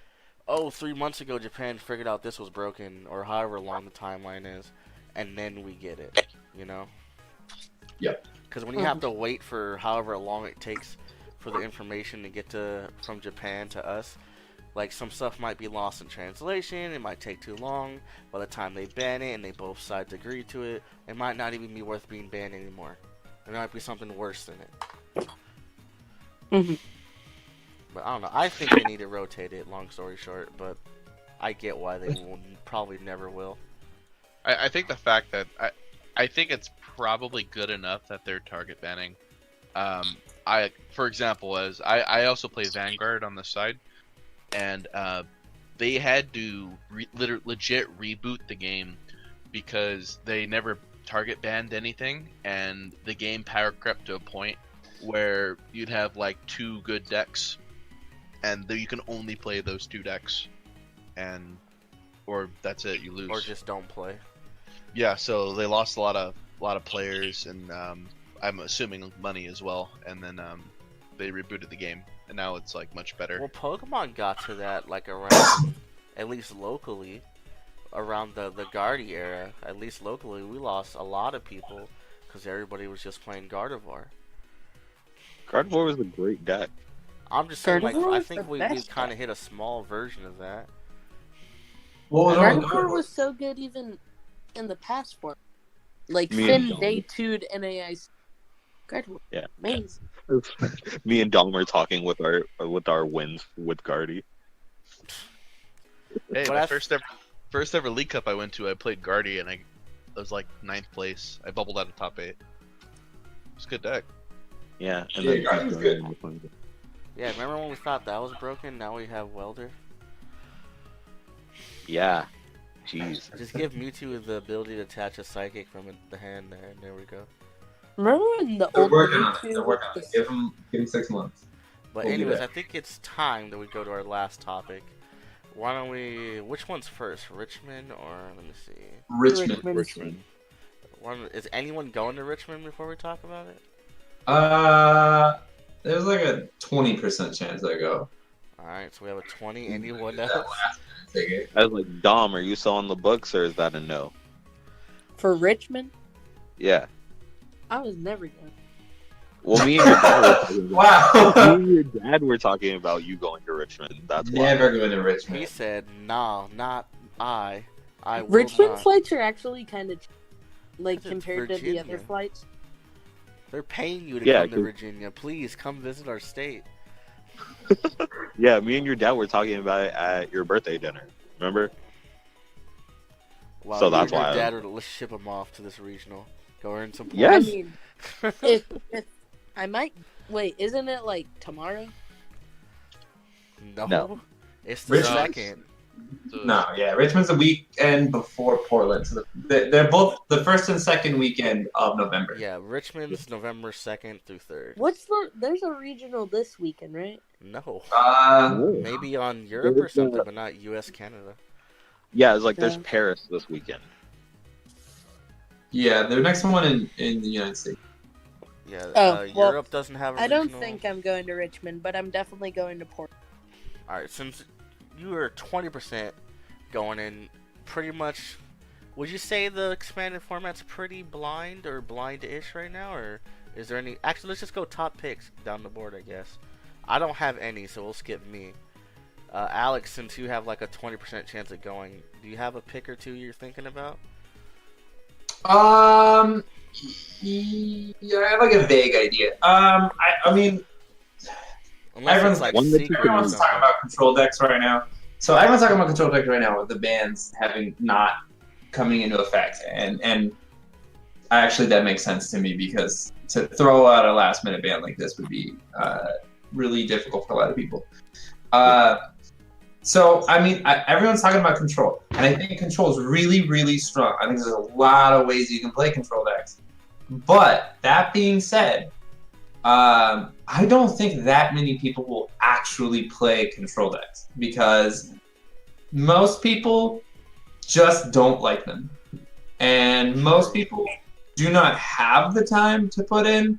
Oh, 3 months ago Japan figured out this was broken, or however long the timeline is, and then we get it. You know? Yep. Because when you have to wait for however long it takes for the information to get from Japan to us, like, some stuff might be lost in translation, it might take too long. By the time they ban it and they both sides agree to it, it might not even be worth being banned anymore. There might be something worse than it. But I don't know. I think they need to rotate it, long story short, but I get why they will probably never will. I think the fact that I think it's probably good enough that they're target banning. For example, as I also play Vanguard on the side, and they had to legit reboot the game because they never target banned anything, and the game power crept to a point where you'd have like 2 good decks, and you can only play those 2 decks, or that's it, you lose. Or just don't play. Yeah, so they lost a lot of players, and I'm assuming money as well. And then they rebooted the game, and now it's like much better. Well, Pokemon got to that, like, around, at least locally, around the Guardy era. At least locally, we lost a lot of people because everybody was just playing Gardevoir. Gardevoir was a great deck. I'm just saying, like, Gardevoir I was think the we best kind of hit a small version of that. What was wrong with Gardevoir Gardevoir? was so good even in the past form. Like, Me Finn and Day 2'd NAIC. Gardevoir. Yeah. Amazing. Me and Dom were talking with our wins with Guardy. Hey, Well, my that's- first ever League Cup I went to, I played Guardy, and I was like 9th place. I bubbled out of top 8. It's a good deck. Yeah, and Yeah, then Guardy's good. Yeah, remember when we thought that was broken? Now we have Welder. Yeah, jeez. Just give Mewtwo the ability to attach a Psychic from the hand there, and there we go. Remember when the They're old working on it. Mewtwo They're working on was- it. Give them 6 months. But We'll do anyways, that. I think it's time that we go to our last topic. Why don't we... Which one's first? Richmond or... Let me see. Richmond. Is anyone going to Richmond before we talk about it? There's like a 20% chance I go. Alright, so we have a 20. Anyone That else? last minute ticket. I was like, Dom, are you still on the books, or is that a no? For Richmond, Yeah. I was never going. Well, me and your dad were talking Wow. about, me and your dad were talking about you going to Richmond. That's why. Never going to He Richmond. said, "No, not I. I will Richmond not." flights are actually kind of like It's compared to the other Virginia. flights. They're paying you to Yeah, come to 'cause- Virginia. Please come visit our state. Yeah, me and your dad were talking about it at your birthday dinner. Remember? Wow, So you that's and your why I- dad would let's ship him off to this regional. Go earn some points. Yes. I mean, if I might wait, isn't it like tomorrow? No. No. It's the Richmond? second. So, No, yeah, Richmond's the weekend before Portland. So they're both the first and second weekend of November. Yeah, Richmond's November 2nd through 3rd. There's a regional this weekend, right? No. Maybe on Europe or something, but not US, Canada. Yeah, it's like there's Yeah. Paris this weekend. Yeah, the next one in the United States. Yeah, Oh, well, Europe doesn't have a I don't regional. think I'm going to Richmond, but I'm definitely going to Portland. Alright, since you are 20% going in, pretty much, would you say the expanded format's pretty blind or blind-ish right now? Or is there any... Actually, let's just go top picks down the board, I guess. I don't have any, so we'll skip me. Alex, since you have like a 20% chance of going, do you have a pick or two you're thinking about? Yeah, I have like a vague idea. I mean, Unless Everyone's it's like one that you secret can or everyone's something. talking about control decks right now. So everyone's talking about control decks right now with the bans having not coming into effect, and actually that makes sense to me because to throw out a last minute ban like this would be really difficult for a lot of people. So, I mean, everyone's talking about control, and I think control is really, really strong. I think there's a lot of ways you can play control decks. But that being said, I don't think that many people will actually play control decks because most people just don't like them. And most people do not have the time to put in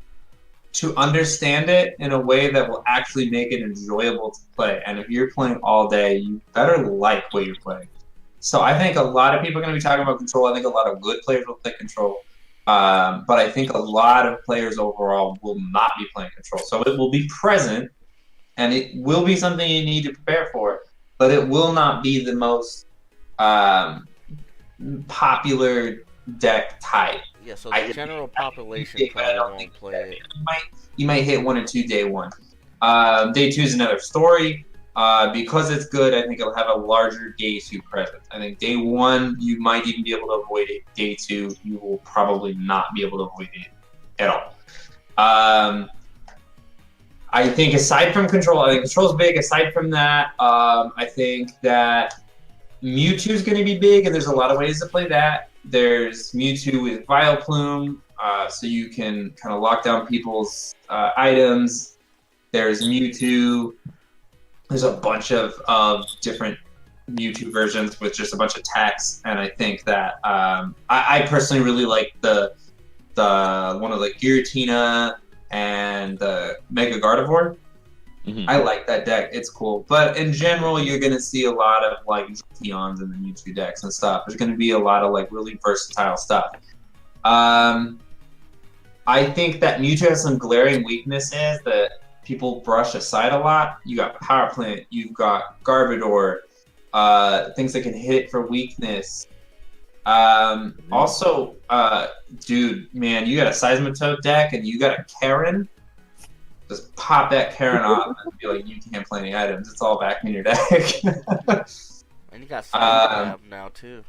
to understand it in a way that will actually make it enjoyable to play. And if you're playing all day, you better like what you're playing. So I think a lot of people are going to be talking about control. I think a lot of good players will play control. But I think a lot of players overall will not be playing control. So it will be present, and it will be something you need to prepare for, but it will not be the most popular deck type. Yeah, so the general population probably won't play it. You might hit 1 or 2 day 1. Day 2 is another story. Because it's good, I think it'll have a larger day 2 presence. I think day 1, you might even be able to avoid it. Day 2, you will probably not be able to avoid it at all. I think aside from control, I think control is big. Aside from that, I think that Mewtwo is going to be big, and there's a lot of ways to play that. There's Mewtwo with Vileplume, so you can kind of lock down people's items. There's Mewtwo. There's a bunch of different Mewtwo versions with just a bunch of text, and I think that I personally really like the one of the Giratina and the Mega Gardevoir. Mm-hmm. I like that deck. It's cool. But in general, you're going to see a lot of like Jolteons in the Mewtwo decks and stuff. There's going to be a lot of like really versatile stuff. I think that Mewtwo has some glaring weaknesses that people brush aside a lot. You got Power Plant, you've got Garbodor, things that can hit it for weakness. Also, dude, man, you got a Seismitoad deck and you got a Karen. Just pop that Karen off and be like, you can't play any items. It's all back in your deck. And you got Silent Lab now too.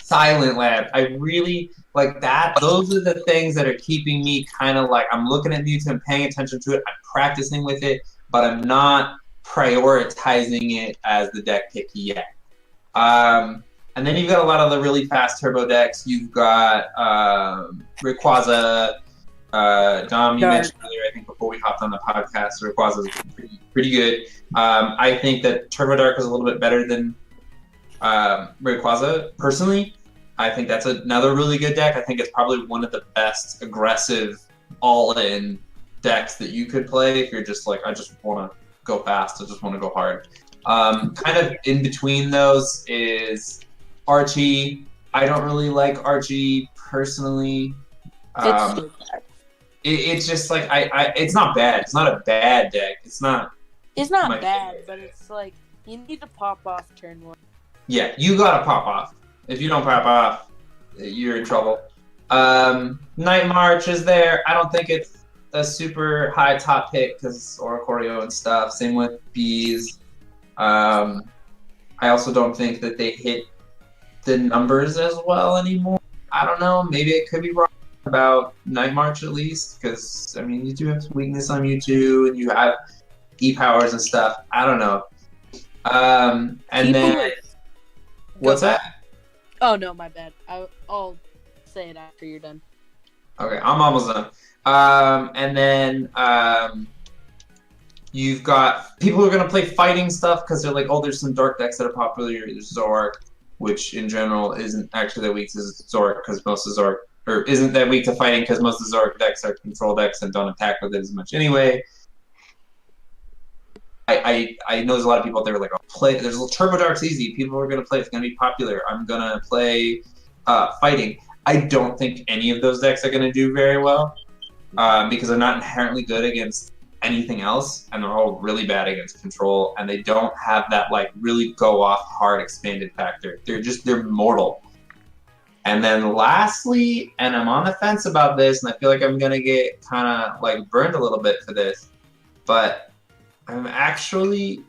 Silent Lab. I really like that. Those are the things that are keeping me kind of like, I'm looking at Mewtwo and paying attention to it. I'm practicing with it, but I'm not prioritizing it as the deck pick yet. And then you've got a lot of the really fast turbo decks. You've got Rayquaza. Dom, you mentioned earlier, I think before we hopped on the podcast, Rayquaza is pretty good. I think that Turbo Dark is a little bit better than Rayquaza, personally. I think that's another really good deck. I think it's probably one of the best aggressive all-in decks that you could play if you're just like, I just want to go fast, I just want to go hard. Kind of in between those is Archie. I don't really like Archie personally. It's so bad. It's just like it's not bad. It's not a bad deck. It's not bad, but it's like you need to pop off turn 1. Yeah, you gotta pop off. If you don't pop off, you're in trouble. Night March is there. I don't think it's a super high top pick because Oricorio and stuff. Same with Bees. I also don't think that they hit the numbers as well anymore. I don't know. Maybe it could be wrong about Night March at least, because I mean you do have some weakness on Mewtwo and you have E-powers and stuff. I don't know. And then what's that? Oh no, my bad. I'll say it after you're done. Okay, I'm almost done. And then you've got people who are gonna play fighting stuff because they're like, oh, there's some dark decks that are popular. There's Zoroark, which in general isn't actually that weak to Zoroark because most of Zoroark. Or isn't that weak to fighting because most of the Zoroark decks are control decks and don't attack with it as much anyway. I know there's a lot of people out there like, oh, there's a Turbo Dark's easy. People are going to play. It's going to be popular. I'm going to play fighting. I don't think any of those decks are going to do very well because they're not inherently good against anything else, and they're all really bad against control, and they don't have that like really go off hard expanded factor. They're mortal. And then lastly, and I'm on the fence about this, and I feel like I'm going to get kind of like burned a little bit for this, but I'm actually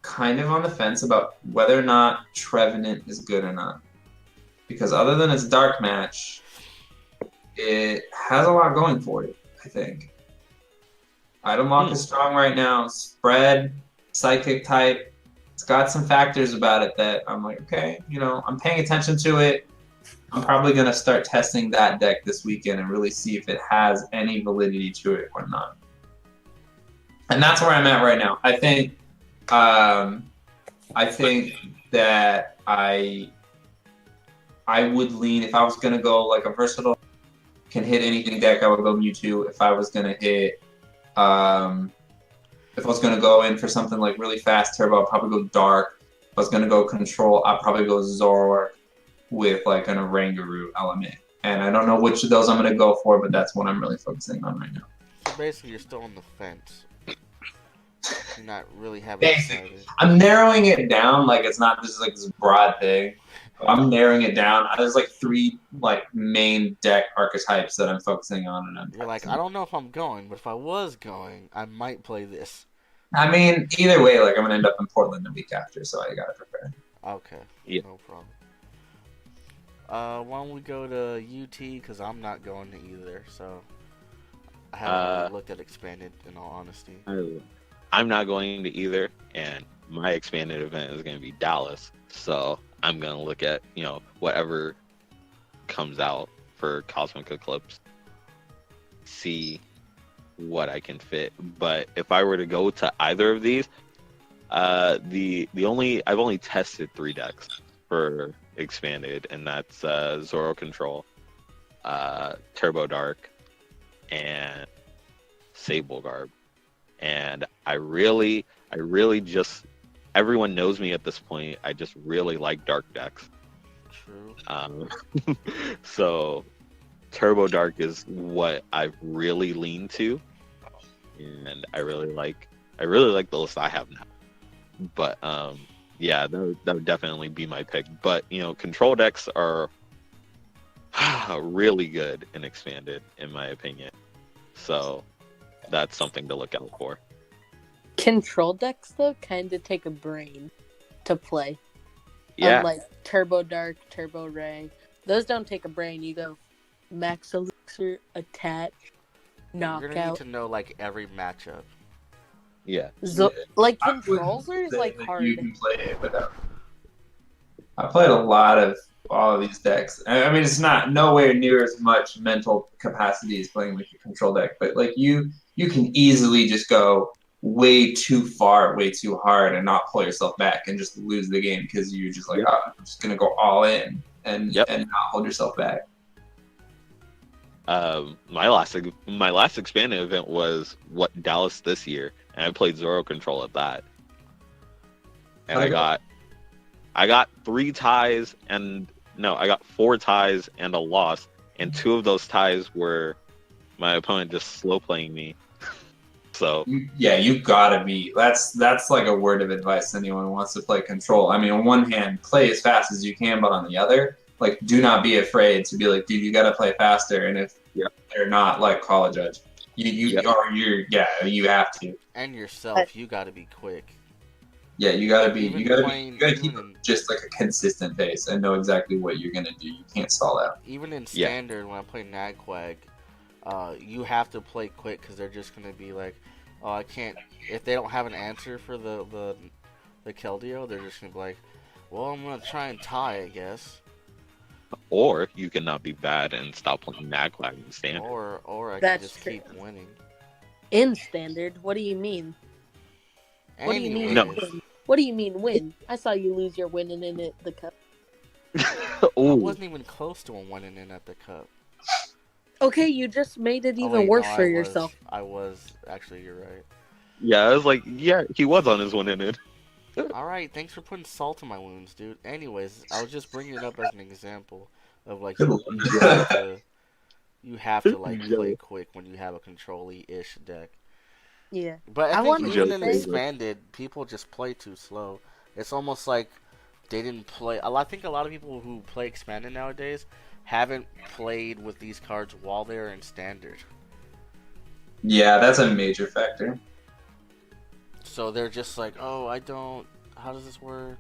kind of on the fence about whether or not Trevenant is good or not. Because other than its dark match, it has a lot going for it, I think. Itemlock is strong right now. Spread, psychic type. It's got some factors about it that I'm like, okay, I'm paying attention to it. I'm probably going to start testing that deck this weekend and really see if it has any validity to it or not. And that's where I'm at right now. I think that I would lean, if I was going to go like a versatile, can hit anything deck, I would go Mewtwo. If I was going to hit, if I was going to go in for something like really fast turbo, I'd probably go Dark. If I was going to go Control, I'd probably go Zoroark with like an Oranguru element. And I don't know which of those I'm going to go for, but that's what I'm really focusing on right now. So basically, you're still on the fence. You're not really having decided. I'm narrowing it down. Like, it's not just like this broad thing. I'm narrowing it down. There's like 3 like main deck archetypes that I'm focusing on, and You're like, I don't know if I'm going, but if I was going, I might play this. I mean, either way, like I'm gonna end up in Portland the week after, so I gotta prepare. Okay, Yeah. no problem. Why don't we go to UT, because I'm not going to either, so I haven't really looked at Expanded, in all honesty. I'm not going to either, and my expanded event is going to be Dallas, so I'm going to look at, whatever comes out for Cosmic Eclipse, see what I can fit. But if I were to go to either of these, I've only tested 3 decks for expanded, and that's Zoro Control, Turbo Dark, and Sable Garb. And I really just, everyone knows me at this point, I just really like dark decks. True. So Turbo Dark is what I've really leaned to, and I really like the list I have now. But yeah, that would definitely be my pick. But control decks are really good and expanded, in my opinion. So that's something to look out for. Control decks, though, kind of take a brain to play. Yeah. Unlike Turbo Dark, Turbo Ray. Those don't take a brain. You go Max Elixir, Attach, You're gonna need Knockout. to know like every matchup. Yeah. Like, I wouldn't controls are say like that hard. You can play it without. I played a lot of all of these decks. I mean, it's not nowhere near as much mental capacity as playing with your control deck, but like you can easily just go way too far, way too hard, and not pull yourself back and just lose the game because you're just like, Yep. oh, I'm just gonna go all in and Yep. and not hold yourself back. My last expanded event was Dallas this year, and I played Zoro Control at that, and Okay. I got 3 ties, and no, I got 4 ties and a loss, and 2 of those ties were my opponent just slow playing me. So You gotta be. That's like a word of advice to anyone who wants to play control. I mean, on one hand, play as fast as you can, but on the other, like, do not be afraid to be like, dude, you gotta play faster. And if they're not, like, call a judge. You have to. And yourself, you gotta be quick. Yeah, you gotta Even keep just like a consistent pace and know exactly what you're gonna do. You can't stall out. Even in standard, when I play Nagquag, you have to play quick because they're just gonna be like, oh, I can't. If they don't have an answer for the Keldeo, they're just gonna be like, well, I'm gonna try and tie, I guess. or you cannot be bad and stop playing Nagquag in standard. Or I can That's just true. keep winning. In standard, what do you mean? What do you mean? No. Win? What do you mean win? I saw you lose your winning in it, the cup. I Ooh. wasn't even close to winning in at the cup. Okay, you just made it Oh, even wait, worse no, for yourself. I was actually. You're right. Yeah, I was like, yeah, he was on his one in it. All right, thanks for putting salt in my wounds, dude. Anyways, I was just bringing it up as an example of like you have to like play quick when you have a control-y-ish deck. Yeah. But I I think wanted even to in say- expanded, people just play too slow. It's almost like they didn't play. I think a lot of people who play expanded nowadays haven't played with these cards while they're in standard. Yeah, that's a major factor. So they're just like, oh, I don't. How does this work?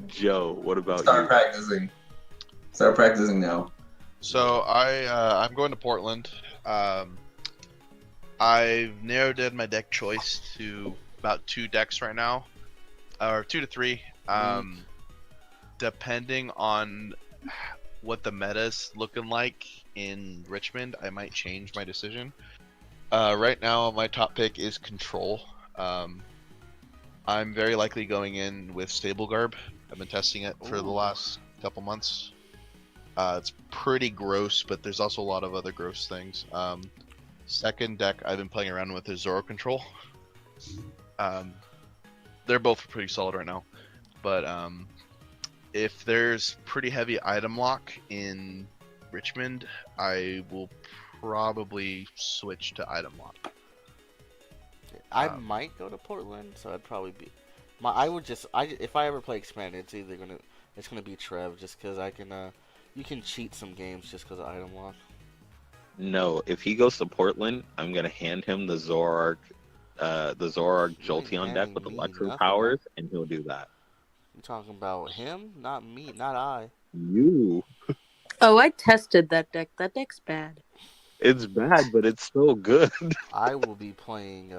Joe, what about Start you? practicing. Start practicing now. So I'm going to Portland. I've narrowed in my deck choice to about 2 decks right now, or 2 to 3. Depending on what the meta's looking like in Richmond, I might change my decision. Right now, my top pick is Control. I'm very likely going in with Stable Garb. I've been testing it for the last couple months. It's pretty gross, but there's also a lot of other gross things. Second deck I've been playing around with is Zoro Control. They're both pretty solid right now, but if there's pretty heavy item lock in Richmond, I will probably switch to item lock. I might go to Portland, so I'd probably be. If I ever play expanded, it's gonna be Trev, just because I can. You can cheat some games just because of item lock. No, if he goes to Portland, I'm gonna hand him the Zoroark Jolteon deck with handing me electro nothing, powers, and he'll do that. You talking about him? Not me. Not I. You. Oh, I tested that deck. That deck's bad. It's bad, but it's still good. I will be playing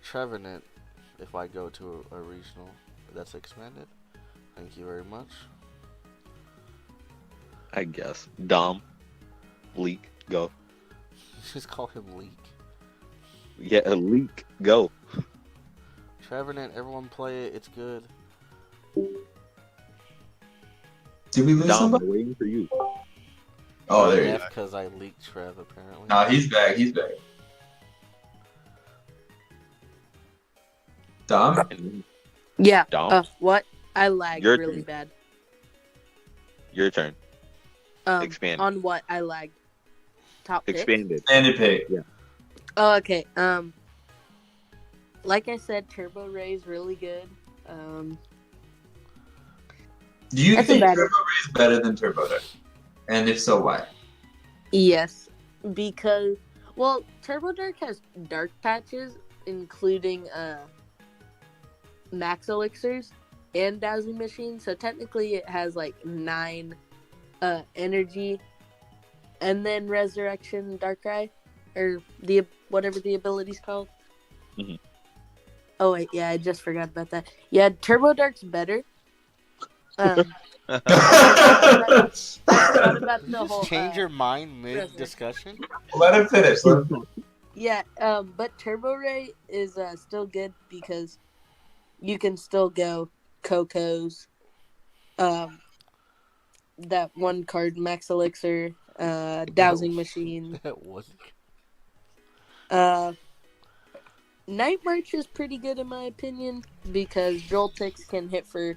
Trevenant if I go to a regional that's expanded. Thank you very much. I guess. Dom. Leak. Go. Just call him Leak. Yeah, Leak. Go. Trevenant, everyone play it. It's good. Did we lose Dom, somebody? I'm waiting for you. Oh, there you go. Because I leaked Trev, apparently. Nah, he's back. He's back. Dom? Yeah. Dom? What? I lagged Your really turn. bad. Your turn. Expand. On what I lagged? Top pick? Expanded. Expanded pick. Oh, okay. Like I said, Turbo Ray is really good. Do you That's think about Turbo it. Ray is better than Turbo Dark? And if so, why? Yes, because Turbo Dark has dark patches, including max elixirs and dowsing machine. So technically, it has like 9 energy, and then resurrection, Darkrai, or whatever the ability's called. Mhm. Oh wait, yeah, I just forgot about that. Yeah, Turbo Dark's better. I forgot about the whole. Change your mind mid-discussion? Let him finish. Yeah, but Turbo Ray is still good because you can still go Coco's, that one card Max Elixir, dowsing machine. That was. Night March is pretty good in my opinion because Joltix can hit for.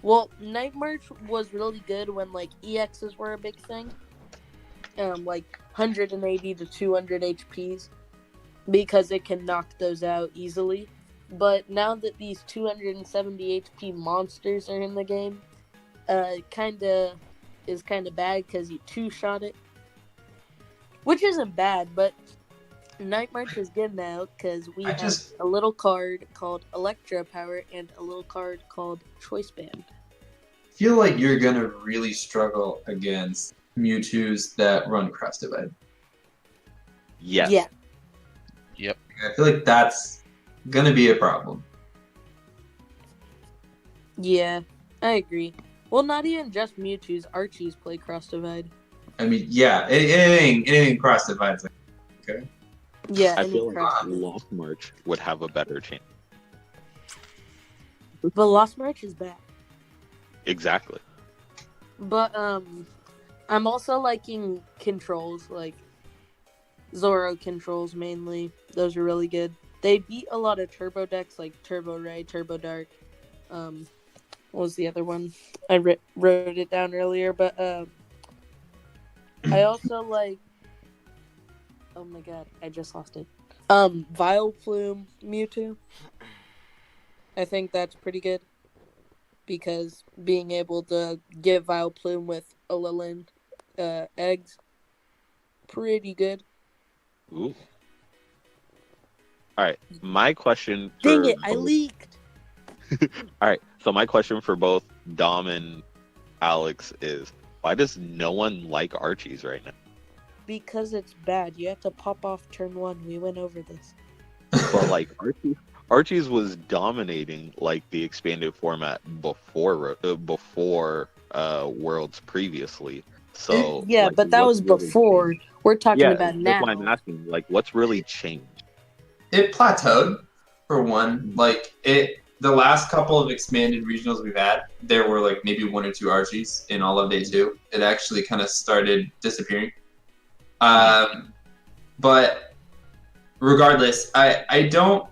Well, Night March was really good when like EXs were a big thing, like 180 to 200 HPs, because it can knock those out easily. But now that these 270 HP monsters are in the game, is kind of bad because you 2-shot it, which isn't bad, but Night March is good now because we have a little card called Electro Power and a little card called Choice Band. I feel like you're gonna really struggle against Mewtwo's that run Cross Divide. Yes. Yeah. Yep. I feel like that's gonna be a problem. Yeah, I agree. Well, not even just Mewtwo's. Archie's play Cross Divide. I mean, yeah, anything Cross Divide's like, okay. Yeah, I any feel like Cross Divide. Lost March would have a better chance. But Lost March is bad. Exactly. But I'm also liking controls, like Zoro controls mainly. Those are really good. They beat a lot of turbo decks like Turbo Ray, Turbo Dark. What was the other one? I wrote it down earlier, but I also like. Oh my god, I just lost it. Vileplume Mewtwo. I think that's pretty good. Because being able to get Vileplume with Alolan eggs, pretty good. Ooh. All right. My question for Dang it, I both- leaked. All right. So my question for both Dom and Alex is, Why does no one like Archie's right now? Because it's bad. You have to pop off turn 1. We went over this. But like Archie's was dominating like the expanded format before Worlds previously. So Yeah, like, but that what's was really before. changed? We're talking Yeah, about that's why I'm now. asking. Like, what's really changed? It plateaued for one. Like the last couple of expanded regionals we've had, there were like maybe 1 or 2 Archies in all of day 2. It actually kind of started disappearing. But regardless, I don't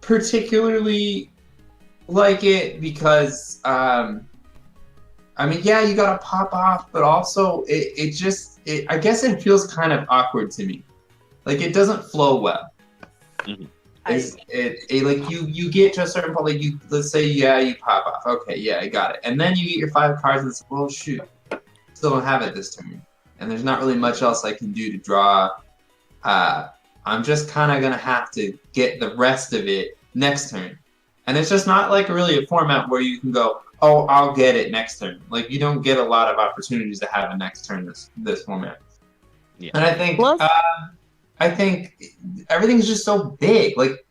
particularly like it because I mean, yeah, you gotta pop off, but also I guess it feels kind of awkward to me. Like it doesn't flow well. Mhm. Like you get to a certain point, like let's say you pop off. Okay, yeah, I got it. And then you get your 5 cards and it's, well, shoot, still don't have it this turn. And there's not really much else I can do to draw. I'm just kind of gonna have to get the rest of it next turn. And it's just not like really a format where you can go, oh, I'll get it next turn. Like you don't get a lot of opportunities to have a next turn this format. Yeah. And Plus, I think everything's just so big. Like,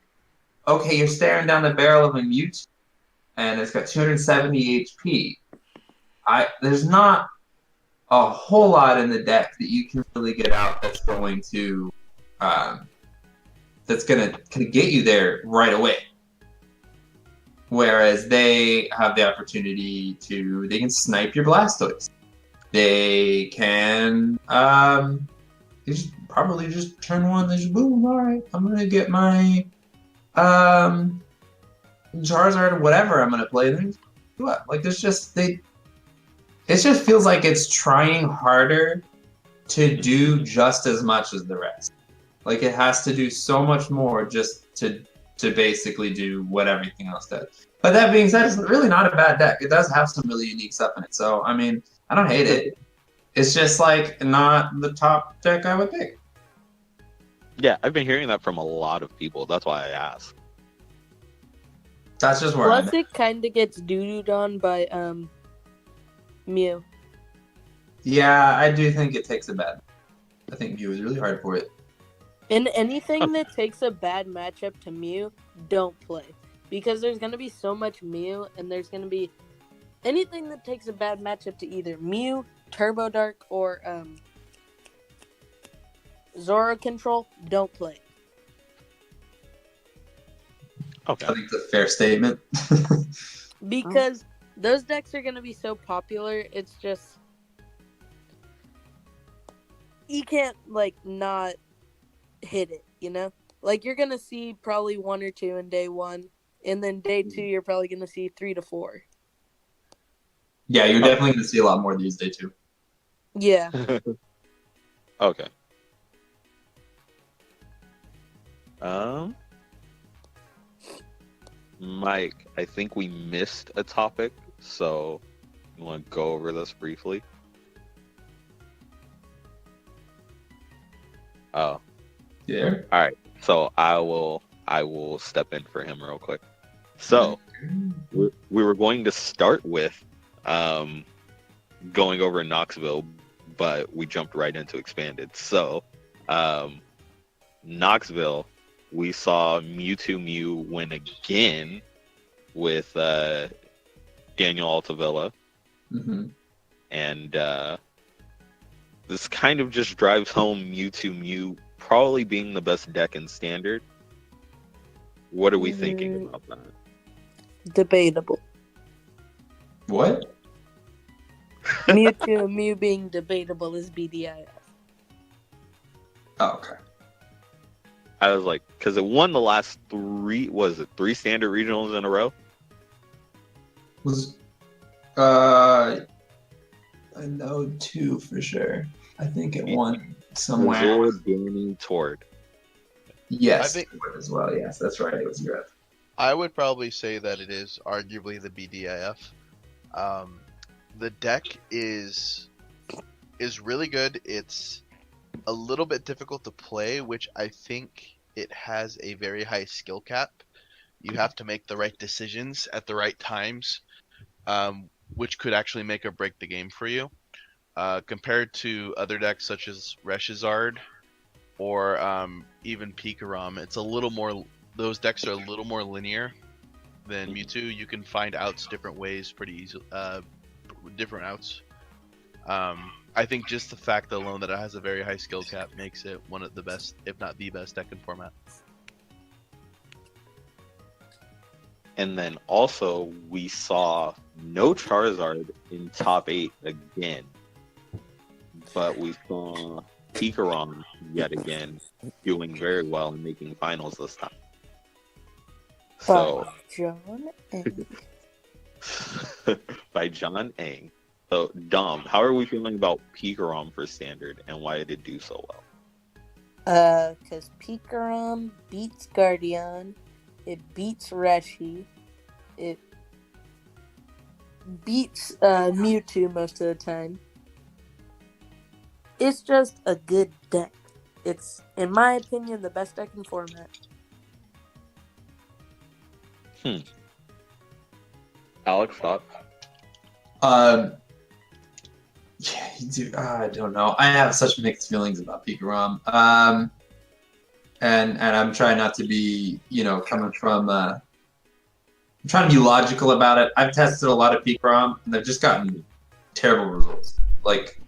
okay, you're staring down the barrel of a mute, and it's got 270 HP. There's not a whole lot in the deck that you can really get out that's going to get you there right away. Whereas they have the opportunity they can snipe your Blastoise. They can they just probably just turn 1, they just boom, alright, I'm gonna get my Charizard or whatever I'm gonna play. Then what? Like there's just it just feels like it's trying harder to do just as much as the rest. Like it has to do so much more just to basically do what everything else does. But that being said, it's really not a bad deck. It does have some really unique stuff in it. So I mean, I don't hate it. It's just like not the top deck I would pick. Yeah, I've been hearing that from a lot of people. That's why I asked. That's just where I'm plus at. it kind of gets doo-dooed on by Mew. Yeah, I do think it takes a bad. I think Mew is really hard for it. And anything that takes a bad matchup to Mew, don't play. Because there's going to be so much Mew, and there's going to be anything that takes a bad matchup to either Mew, Turbo Dark, or Zoro Control, don't play. Okay. I think it's a fair statement. Because those decks are going to be so popular, it's just... You can't, like, not hit it, you know? Like, you're going to see probably 1 or 2 in day 1, and then day 2, you're probably going to see 3 to 4. Yeah, you're definitely going to see a lot more these days too. Yeah. Okay. Mike, I think we missed a topic, so you want to go over this briefly? Oh, Yeah. all right. So I will step in for him real quick. So we were going to start with going over Knoxville, but we jumped right into expanded. So Knoxville, we saw Mewtwo Mew win again with Daniel Altavilla, Mm-hmm. and this kind of just drives home Mewtwo Mew probably being the best deck in standard. What are we thinking about that? Debatable. What? Mewtwo and Mew being debatable is BDIF. Oh, okay. I was like, because it won the last three standard regionals in a row? Was I know 2 for sure. I think it won somewhere. Azure, Danny, Tord. Yes, I think- it would as well. Yes, that's right. It was Europe. I would probably say that it is arguably the BDIF. The deck is really good. It's a little bit difficult to play, which I think it has a very high skill cap. You have to make the right decisions at the right times. which could actually make or break the game for you. Compared to other decks such as Reshizard or even Pikarom, it's a little more. Those decks are a little more linear than Mewtwo. You can find outs different ways pretty easily. Different outs. I think just the fact alone that it has a very high skill cap makes it one of the best, if not the best, deck in format. And then also we saw no Charizard in top 8 again, but we saw Pikarom yet again doing very well and making finals this time. So John and by John Ang. So Dom, how are we feeling about Pikarom for standard and why did it do so well? Because Pikarom beats Guardian, it beats Reshi, it beats Mewtwo most of the time. It's just a good deck. It's, in my opinion, the best deck in format. Alex, thoughts? Yeah, I don't know. I have such mixed feelings about Pikarom. And I'm trying not to be, coming from. I'm trying to be logical about it. I've tested a lot of Pikarom, and I've just gotten terrible results. Like,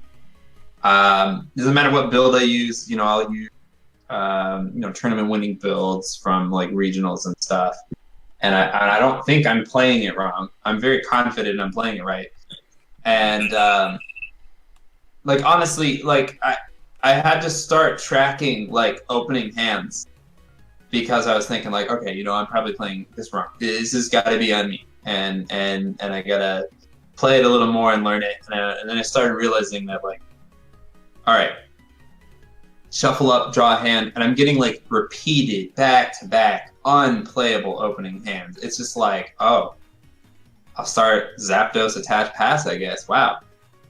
doesn't matter what build I use. I'll use, tournament winning builds from like regionals and stuff. And I don't think I'm playing it wrong. I'm very confident I'm playing it right. And honestly, I had to start tracking like opening hands because I was thinking like, okay, I'm probably playing this wrong. This has got to be on me, and I gotta play it a little more and learn it. And then I started realizing that like, all right, shuffle up, draw a hand, and I'm getting like repeated back to back unplayable opening hands. It's just like, oh, I'll start Zapdos attach pass, I guess. Wow.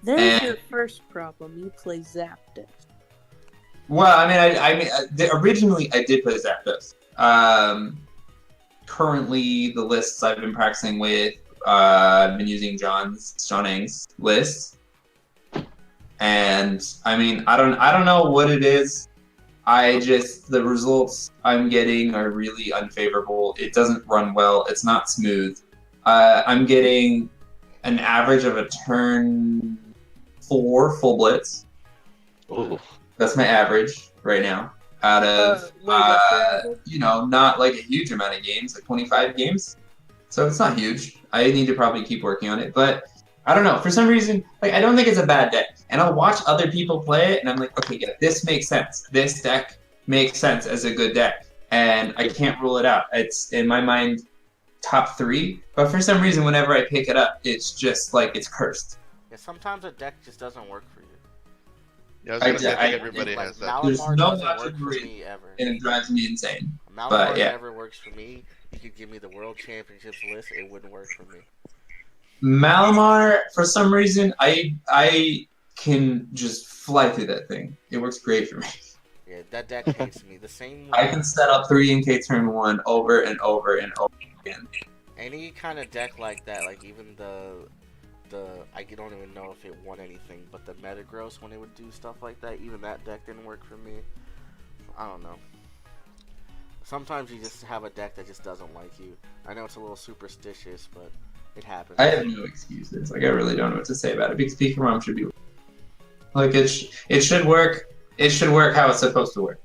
There's your first problem. You play Zapdos. Well, originally I did play Zapdos. Currently, the lists I've been practicing with, I've been using John Ang's list, and I don't know what it is. The results I'm getting are really unfavorable. It doesn't run well. It's not smooth. I'm getting an average of a turn 4 full blitz. Oh, That's my average right now. Out of, not like a huge amount of games, like 25 games. So it's not huge. I need to probably keep working on it. But I don't know. For some reason, I don't think it's a bad deck. And I'll watch other people play it, and I'm like, okay, yeah, this makes sense. This deck makes sense as a good deck. And I can't rule it out. It's, in my mind, top 3. But for some reason, whenever I pick it up, it's just like it's cursed. Yeah, sometimes a deck just doesn't work for you. Yeah, I was gonna say, I think everybody Like, has that. Malamar There's no doesn't work logic for to it. me ever. And it drives me insane. Malamar But, yeah. never works for me. You could give me the World Championships list, it wouldn't work for me. Malamar, for some reason, I can just fly through that thing. It works great for me. Yeah, that deck hates me. The same I can set up 3 in K turn 1 over and over and over again. any kind of deck like that, like even the I don't even know if it won anything, but the Metagross, when it would do stuff like that, even that deck didn't work for me. I don't know. Sometimes you just have a deck that just doesn't like you. I know it's a little superstitious, but it happens. I have no excuses. I really don't know what to say about it. Because Pikarom should be it should work. It should work how it's supposed to work.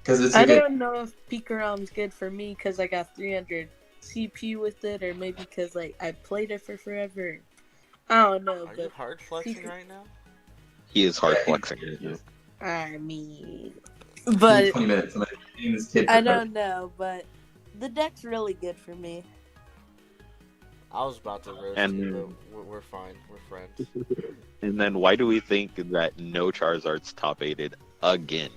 Because it's. I don't know if Pikarom's good for me because I got 300 CPU with it, or maybe because I played it for forever. I don't know. Are you hard flexing right now? he is hard flexing it. But 20 minutes. And I'm this kid I don't know. But the deck's really good for me. I was about to roast And- you, but we're fine. We're friends. And then why do we think that no Charizard's top 8'd again?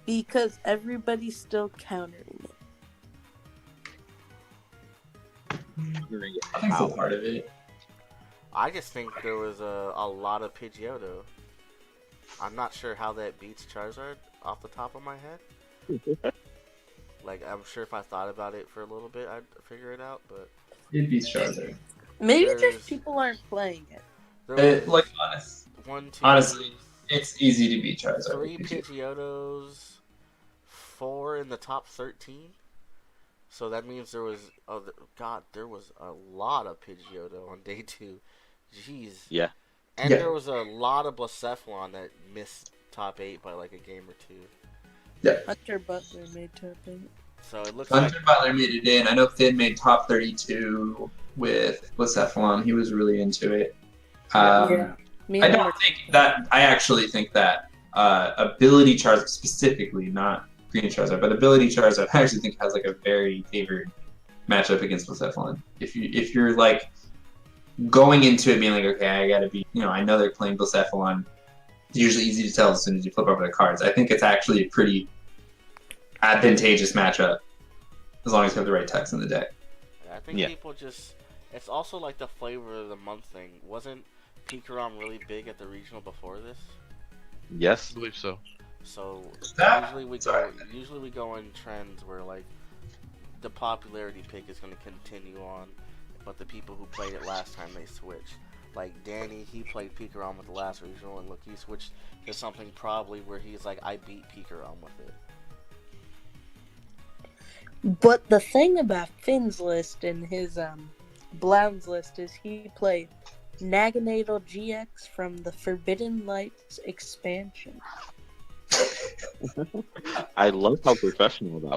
Because everybody's still countering it. I think it's a part of it. I just think there was a lot of Pidgeotto. I'm not sure how that beats Charizard off the top of my head. I'm sure if I thought about it for a little bit, I'd figure it out, but It beats Charizard. Maybe There's- just people aren't playing it. There was Like one, two, honestly, it's easy to beat Charizard. 3 Pidgeotos, 4 in the top 13. So that means there was there was a lot of Pidgeotto on day 2. Jeez. Yeah. And Yeah. there was a lot of Blacephalon that missed top 8 by like a game or 2. Hunter Butler made top 8. So it looks Hunter Butler made it in. I know Finn made top 32 with Blacephalon. He was really into it. Yeah. Me I and him don't were- think that. I actually think that ability Charizard specifically, not Green Charizard, but ability Charizard, I actually think has like a very favored matchup against Blacephalon. If you're like going into it being like, okay, I gotta be, I know they're playing Blacephalon. It's usually easy to tell as soon as you flip over the cards. I think it's actually a pretty advantageous matchup as long as you have the right text in the deck. I think Yeah. people just. It's also like the flavor of the month thing. Wasn't Pikarom really big at the regional before this? Yes. I believe so. So That- usually we go in trends where like the popularity pick is going to continue on, but the people who played it last time they switch. Like Danny, he played Pikarom with the last regional, and look, he switched to something probably where he's like, I beat Pikarom with it. But the thing about Finn's list and his Blound's list is he played Naganadel GX from the Forbidden Lights expansion. I love how professional that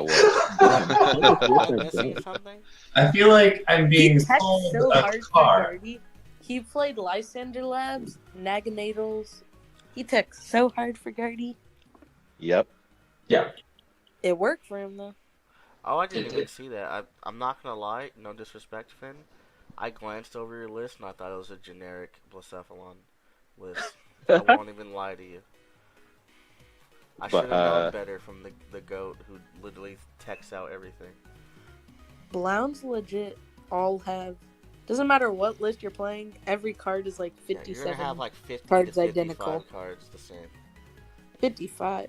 Am I missing was. something? I feel like I'm He being teched sold so a hard for car. Guardy. He played Lysander Labs, Naganadels. He teched so hard for Guardy. Yep. It worked for him though. Oh, I didn't It even did. see that. I'm not gonna lie, no disrespect, Finn. I glanced over your list and I thought it was a generic Blacephalon list. I won't even lie to you. I But, should have known better from the goat who literally texts out everything. Blounds legit all have. Doesn't matter what list you're playing. Every card is like Yeah, you're 57, gonna have like 50 cards to 55 identical. cards the same. 55,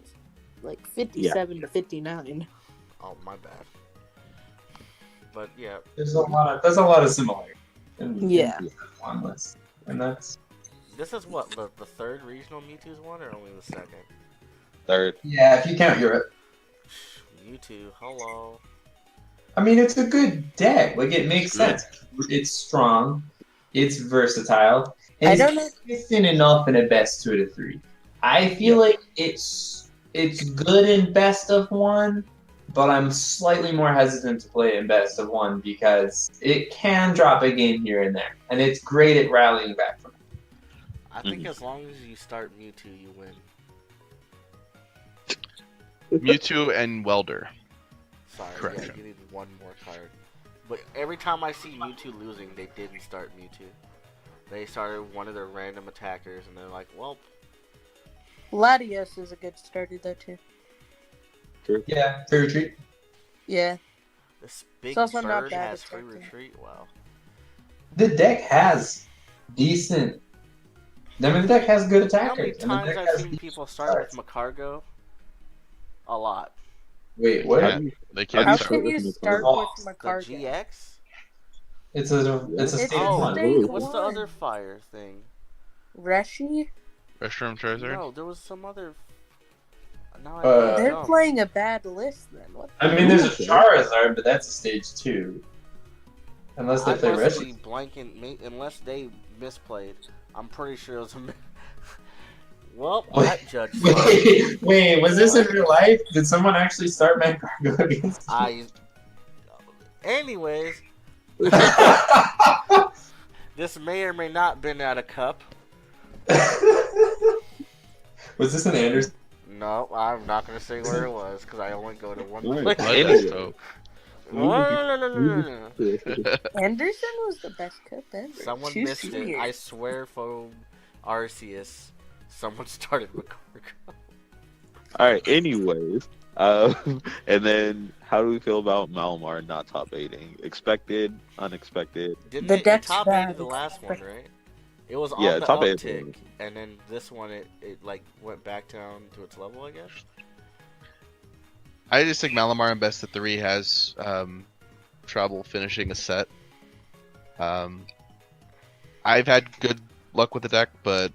like 57 to 59. Oh, my bad. But yeah, There's a lot of similarity. Yeah. in one list, and that's this is what the third regional Mewtwo's one, or only the second? Third. if you count Europe. Mewtwo, hello. I mean, it's a good deck. Like it makes Good. sense. It's strong. It's versatile. And I it's don't know. consistent enough in a best 2 to 3. I feel like it's good in best of 1, but I'm slightly more hesitant to play it in best of 1 because it can drop a game here and there, and it's great at rallying back from it. I think as long as you start Mewtwo, you win. Mewtwo and Welder. Sorry, Correct. yeah, you need one more card. But every time I see Mewtwo losing, they didn't start Mewtwo. They started one of their random attackers, and they're like, well, Latios is a good starter though too. Yeah, free retreat. Yeah. this big also not bird bad has free attacking. retreat. Wow. The deck has decent. I mean, the deck has good How many attackers. and the times deck I've has seen decent people start with cards. Macargo? A lot. Wait, what? Yeah. They can't How start. can you with start Macargo. with The Macargo? GX? It's a It's stage Oh, one. stage what's the one. other fire thing? Reshi? Restroom Charizard? No, there was some other. Now I They're dumb. playing a bad list then. What? I mean, there's a Charizard, but that's a stage 2. Unless they I play must be Reshi. blanking, unless they misplayed. I'm pretty sure it was a. Well, Wait, that judge. Wait, was this in real life? Did someone actually start Mancargo against you? I. Anyways, this may or may not been at a cup. Was this an Anderson? No, I'm not gonna say where it was because I only go to one Alright, place. anyway. So, No. Anderson was the best cup ever. Someone Too missed it. senior. I swear, for Arceus, someone started Macargo. Alright, anyways. And then how do we feel about Malamar not top 8ing? Expected, unexpected? Didn't The it deck's top bad, 8 the last one, expect- right? It was on Yeah, the top 8. uptick, and then this one it like went back down to its level, I guess. I just think Malamar in best of 3 has trouble finishing a set. I've had good luck with the deck, but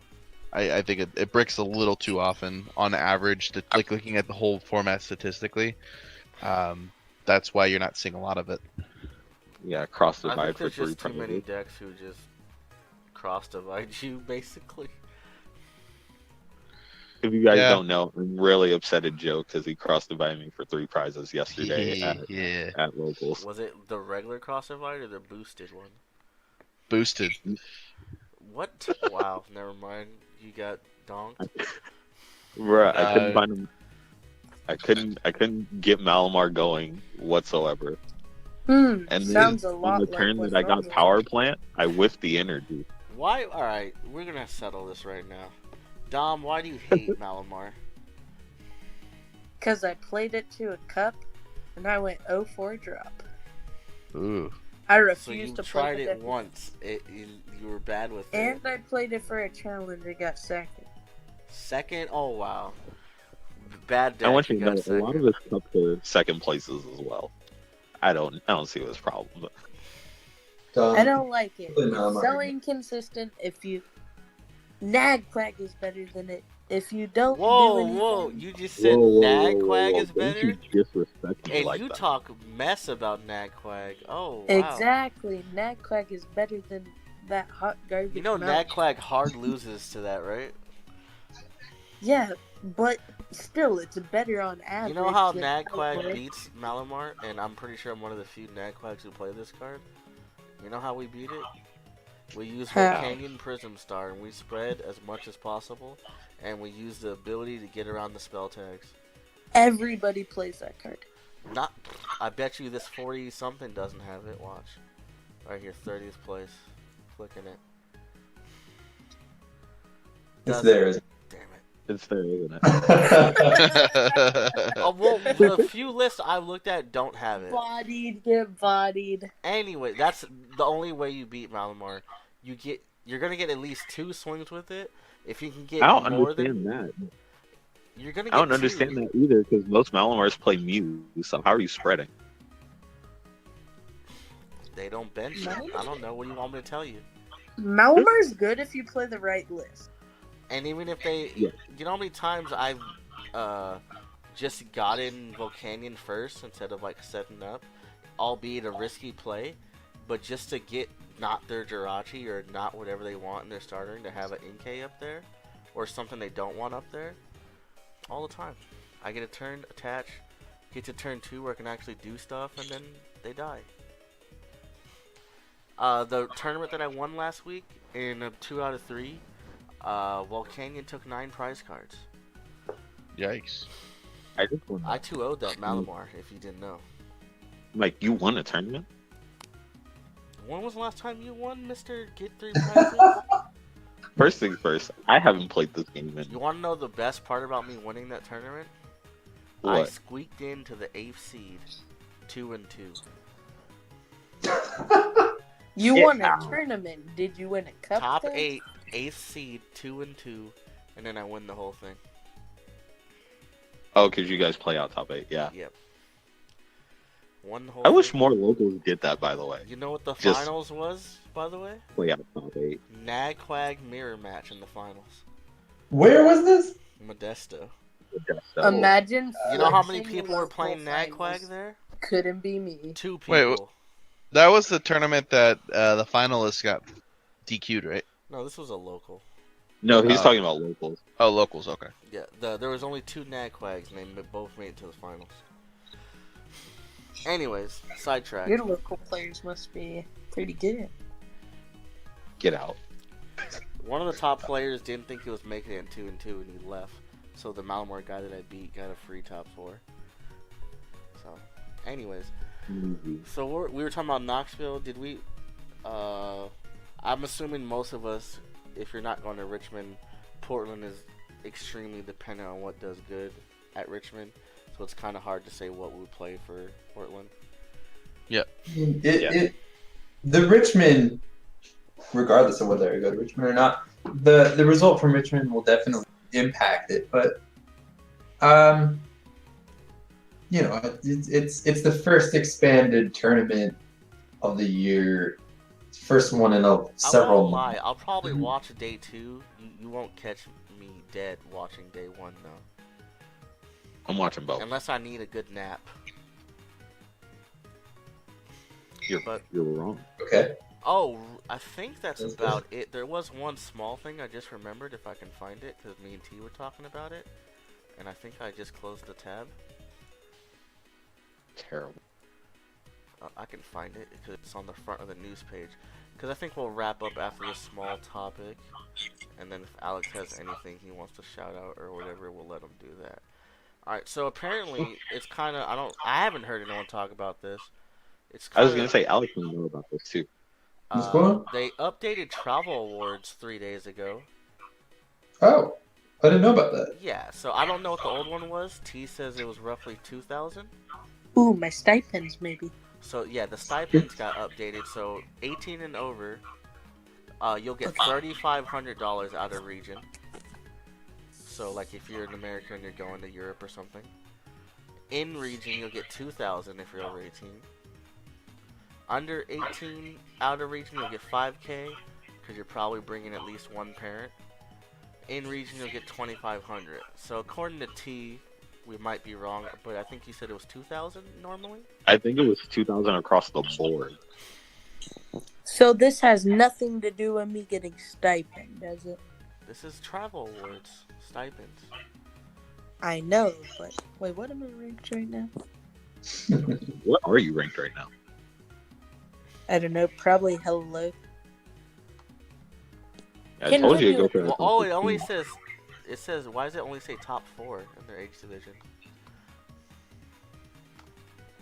I think it bricks a little too often on average. Like looking at the whole format statistically, that's why you're not seeing a lot of it. Yeah, cross I divide think for there's 3 just too many prizes. decks who just cross divide you, basically. If you guys Yeah. don't know, I'm really upset at Joe because he cross divided me for 3 prizes yesterday Yeah. at locals. Was it the regular cross divide or the boosted one? Boosted. What? Wow, never mind. You got donked. Bruh, I couldn't No. find him. I couldn't get Malamar going whatsoever. And then Sounds a on lot the like turn what that I got Normal power is. plant, I whiffed the energy. Why? Alright, we're gonna settle this right now. Dom, why do you hate Malamar? Because I played it to a cup, and I went 0 for a drop. Ooh. I So refused you to play tried the it deck. once. You were bad with it. And I played it for a challenge and got second. Second? Oh wow. Bad deck. I want you you to know got a lot of second. his cups are second places as well. I don't see his problem. But I don't like it. Really It's not so mine. inconsistent. If you Nagquag is better than it. If you don't do Whoa, anything, whoa! You just said Nagquag is Don't better, you disrespect me and like you that. talk mess about Nagquag. Oh wow! exactly, Nagquag is better than that hot garbage. You know mount. Nagquag hard loses to that, right? Yeah, but still, it's better on average. You know how than Nagquag Nagquag. beats Malamar, and I'm pretty sure I'm one of the few Nagquags who play this card. You know how we beat it? We use How? Volcanion Prism Star, and we spread as much as possible, and we use the ability to get around the spell tags. Everybody plays that card. Not, I bet you this 40 something doesn't have it. Watch, right here, 30th place, flicking it. It's Doesn't- there, isn't Damn it. It's there, isn't it? it? Oh well, the few lists I've looked at don't have it. Bodied, get bodied. Anyway, that's the only way you beat Malamar. You're gonna get at least 2 swings with it. If you can get I don't more understand than that. you're gonna get I don't 2. understand that either because most Malamars play Mew. So how are you spreading? They don't bench it. I don't know. What do you want me to tell you? Malamar's good if you play the right list. And even if they, Yeah. you know how many times I've just gotten Volcanion first instead of like setting up, albeit a risky play, but just to get not their Jirachi or not whatever they want in their starter to have an Inkay up there, or something they don't want up there, all the time. I get a turn attach, get to turn 2 where I can actually do stuff, and then they die. The tournament that I won last week in a 2 out of 3. Volcanion took 9 prize cards. Yikes. I just want I 2-0'd that Malamar, if you didn't know. like you won a tournament. When was the last time you won, Mr. Get 3 prizes? First things first, I haven't played this game in You want to know the best part about me winning that tournament? I what? squeaked into the 8th seed, 2-2. You Yeah. won a tournament. Did you win a cup? Top then? 8, 8th seed, 2-2, and then I win the whole thing. Oh, because you guys play out top 8, yeah. Yep. Won the whole I wish thing. more locals did that, by the way. You know what the Just- finals was, by the way? Play out top 8. Nagquag mirror match in the finals. Where was this? Modesto. Imagine. You know how many flexing people were local playing finals. Nagquag there? Couldn't be me. 2 people. Wait, That was the tournament that the finalists got DQ'd, right? No, this was a local. No, he's Oh. talking about locals. Oh, locals, okay. Yeah, there was only 2 Nagquags, and they both made it to the finals. Anyways, sidetrack. Your local players must be pretty good. Get out. One of the top players didn't think he was making it in 2-2, and he left. So the Malamar guy that I beat got a free top 4. So, anyways, so we were talking about Knoxville. Did we? I'm assuming most of us, if you're not going to Richmond, Portland is extremely dependent on what does good at Richmond. So it's kind of hard to say what we would play for Portland. The Richmond, regardless of whether I go to Richmond or not, the result from Richmond will definitely impact it. But it's the first expanded tournament of the year, First one in several I won't lie. months. I'll probably watch day 2. You won't catch me dead watching day 1 though, I'm watching both. unless I need a good nap. You're wrong. Okay. Oh, I think that's That's about it. There was one small thing I just remembered, if I can find it, because me and T were talking about it, and I think I just closed the tab. Terrible. I can find it because it's on the front of the news page. Because I think we'll wrap up after this small topic, and then if Alex has anything he wants to shout out or whatever, we'll let him do that. Alright, so apparently it's kind of, I haven't heard anyone talk about this. It's I was kinda, gonna say Alex will know about this too. What's going on? They updated travel awards 3 days ago. Oh, I didn't know about that. Yeah, so I don't know what the old one was. T says it was roughly 2,000. Ooh, my stipends maybe. So yeah, the stipends got updated. So 18 and over, you'll get $3,500 out of region. So like if you're an American and you're going to Europe or something. In region, you'll get 2,000 if you're over 18. Under 18 out of region, you'll get 5K because you're probably bringing at least one parent. In region, you'll get 2,500. So according to T, we might be wrong, but I think you said it was 2,000 normally. I think it was 2,000 across the board. So this has nothing to do with me getting stipend, does it? This is travel awards, stipends. I know, but wait, what am I ranked right now? What are you ranked right now? I don't know, probably hello. I Can told we you to do go it? for Well, that. oh, it only says, why does it only say top 4 in their age division?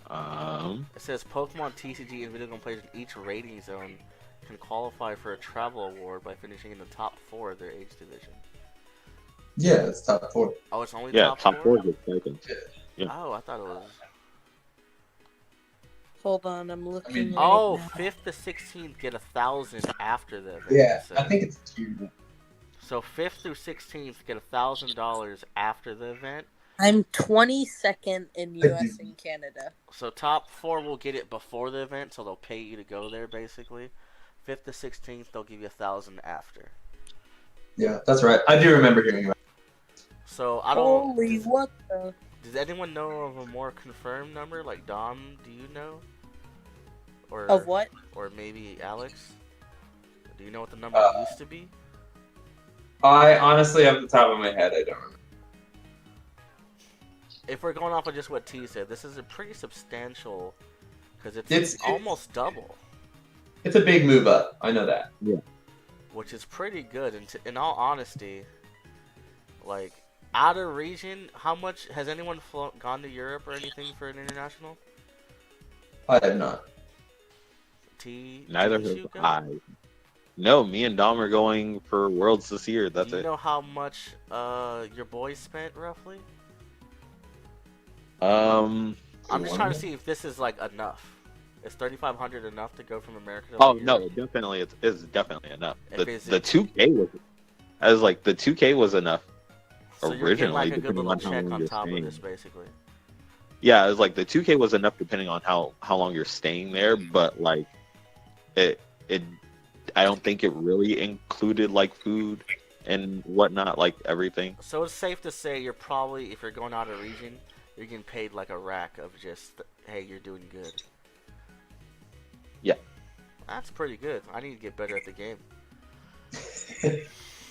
It says Pokemon TCG and video game players in each rating zone can qualify for a travel award by finishing in the top 4 of their age division. Yeah, it's top 4. Oh, it's only Yeah, top top 4? 4 gets stipends. Yeah. Oh, I thought it was. Hold on, I'm looking. Oh, right 5th to 16th get 1,000 after the event. Yeah, so. I think it's 2. So 5th through 16th get $1,000 after the event. now. I'm 22nd in US and Canada. So top 4 will get it before the event, so they'll pay you to go there basically. 5th to 16th, they'll give you 1,000 after. Yeah, that's right. I do remember hearing about So I don't. Holy what the? Does anyone know of a more confirmed number? Like Dom, do you know? Or Of what? Or maybe Alex? Do you know what the number used to be? I honestly, off the top of my head, I don't remember. If we're going off of just what T said, this is a pretty substantial, because it's It's almost double, It's a big move up. I know that. which is pretty good. And in all honesty, like out of region, how much has anyone gone to Europe or anything for an international? I have not. T. Neither did have you go? I. No, me and Dom are going for Worlds this year. That's Do you it. know how much your boys spent roughly? Um. I'm just trying to see if this is like enough. Is 3,500 enough to go from America to Oh Europe? no, definitely it's definitely enough. If The is the it- 2K was, I was like the 2K was enough. So you're getting like originally, a good depending little on how check long on you're top of staying. this, basically. Yeah, it was like the 2K was enough depending on how long you're staying there, but like it I don't think it really included like food and whatnot, like everything. So it's safe to say you're probably, if you're going out of region, you're getting paid like a rack of just, hey, you're doing good. Yeah. That's pretty good. I need to get better at the game.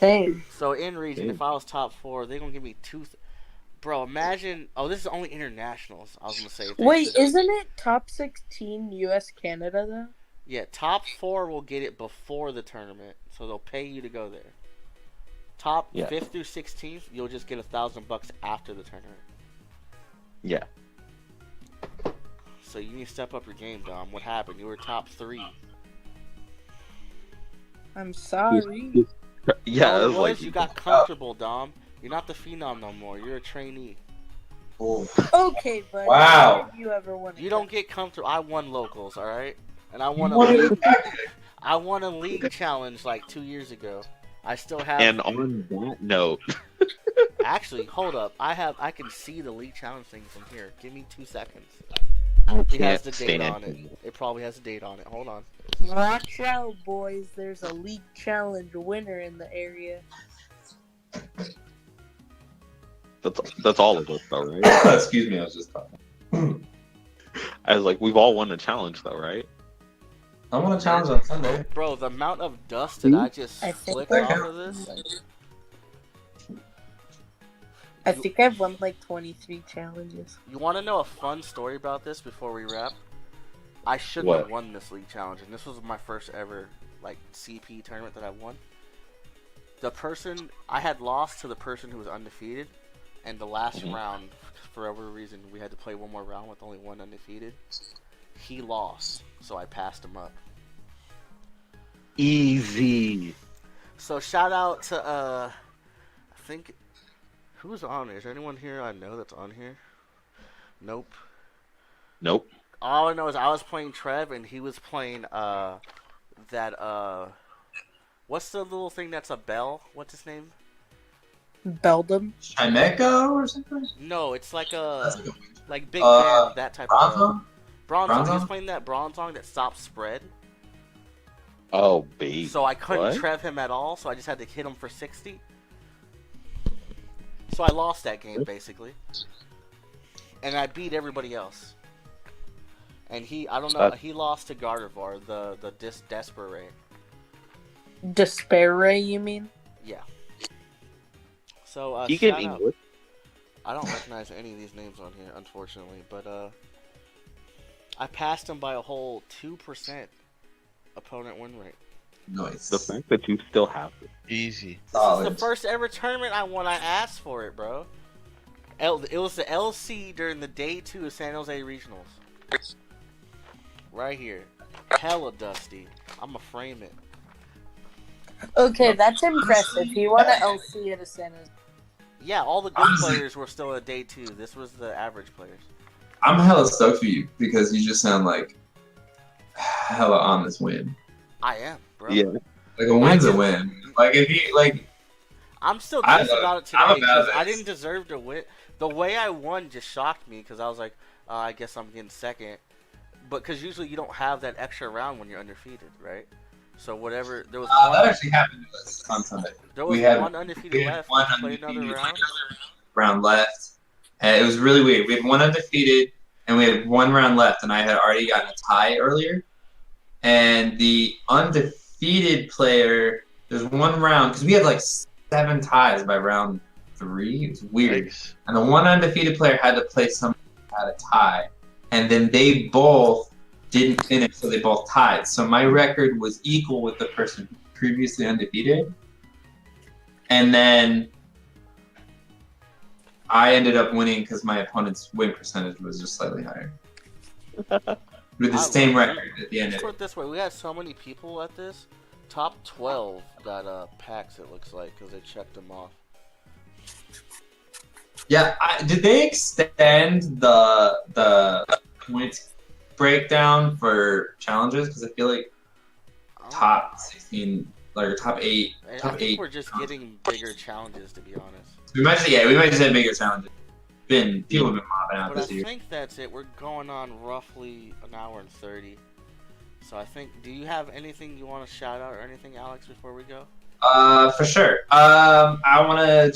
Same. So in region, Damn. if I was top 4, they're gonna give me Bro, imagine. Oh, this is only internationals. I was gonna say. Wait, isn't it top 16 US Canada though? Yeah, top 4 will get it before the tournament, so they'll pay you to go there. Top Yeah. 5th through 16th, you'll just get $1,000 after the tournament. Yeah. So you need to step up your game, Dom. What happened? You were top 3. I'm sorry. Yeah, All it it was like was, you got comfortable, Dom. You're not the phenom no more. You're a trainee. Oh, Okay, but Wow. If you ever want You don't get comfortable. I won locals, all right, and I you won a wanted league. it back. I won a league challenge like 2 years ago. I still have. and on that note, Actually, hold up. I can see the league challenge thing from here. Give me 2 seconds. I It has can't the date stand on it. him. It probably has a date on it. Hold on. Watch out, boys. There's a League Challenge winner in the area. That's all of us, though, right? Excuse me, I was just talking. I was like, we've all won a challenge, though, right? I want a challenge on Sunday. Bro, the amount of dust that I just I think flicked that off counts. of this. I think I've won like 23 challenges. You want to know a fun story about this before we wrap? I shouldn't What? have won this league challenge, and this was my first ever like CP tournament that I won. The person I had lost to the person who was undefeated, and the last round, for whatever reason, we had to play one more round with only one undefeated. He lost, so I passed him up. Easy. So shout out to I think who's on here? Is there anyone here I know that's on here? Nope. Nope. All I know is I was playing Trev and he was playing that what's the little thing that's a bell? What's his name? Beldum. Chimeko or something? No, it's like a That's like a like Big Band, that type of Bronzo? Bronzong. He was Bronzong? playing that Bronzong that stops spread. Oh, baby. So I couldn't What? Trev him at all, so I just had to hit him for 60. So I lost that game basically. And I beat everybody else. And I don't know, he lost to Gardevoir, the Desperate. Despair, you mean? Yeah. So You get shout out. English. I don't recognize any of these names on here, unfortunately, but I passed him by a whole 2% opponent win rate. Nice. The fact that you still have it. Easy. This is Solid. the first ever tournament I won. I asked for it, bro. It was the LC during the day 2 of San Jose Regionals. Right here. Hella dusty. I'ma frame it. Okay, that's impressive. He won an LC at a San Jose. Yeah, all the good Honestly- players were still at day 2. This was the average players. I'm hella stoked for you because you just sound like hella on this win. I am, bro. Yeah. Like a win's a win. Like if you like, I'm still I'm pissed about it I'm today about because I this. didn't deserve to win. The way I won just shocked me because I was like, I guess I'm getting second. But because usually you don't have that extra round when you're undefeated, right? So whatever, there was that one, actually happened to us on Sunday. there was we had- one undefeated We had left. one Play another undefeated round. round left, and it was really weird. We had one undefeated, and we had one round left, and I had already gotten a tie earlier. And the undefeated player, there's one round because we had like 7 ties by round 3. It was weird. Nice. And the one undefeated player had to play someone who had a tie, and then they both didn't finish, so they both tied. So my record was equal with the person who previously undefeated, and then I ended up winning because my opponent's win percentage was just slightly higher. With the same record at the end of Let's put it. it this way: we had so many people at this. Top 12 got packs. It looks like because they checked them off. Yeah, did they extend the points breakdown for challenges? Because I feel like top 16, like top 8, And I top think 8. we're just getting bigger challenges, to be honest. We might just have bigger challenges. People have been mobbing out But I this year. think that's it. We're going on roughly an hour and 30. So I think, do you have anything you want to shout out or anything, Alex, before we go? For sure. I want to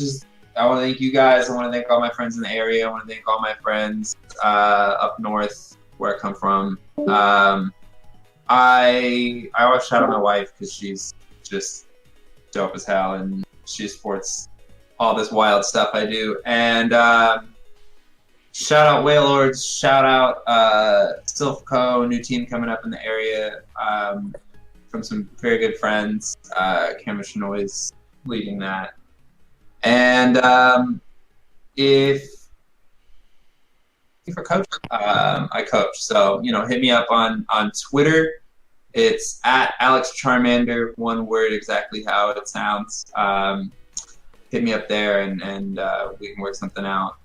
thank you guys. I want to thank all my friends in the area. I want to thank all my friends up north where I come from. I always shout out my wife because she's just dope as hell and she supports all this wild stuff I do. And shout out Wailords. Shout out Silphco, new team coming up in the area from some very good friends. Cameron Shinoy's leading that. And for coach, I coach. So, hit me up on Twitter. It's at Alex Charmander, one word, exactly how it sounds. Hit me up there and we can work something out.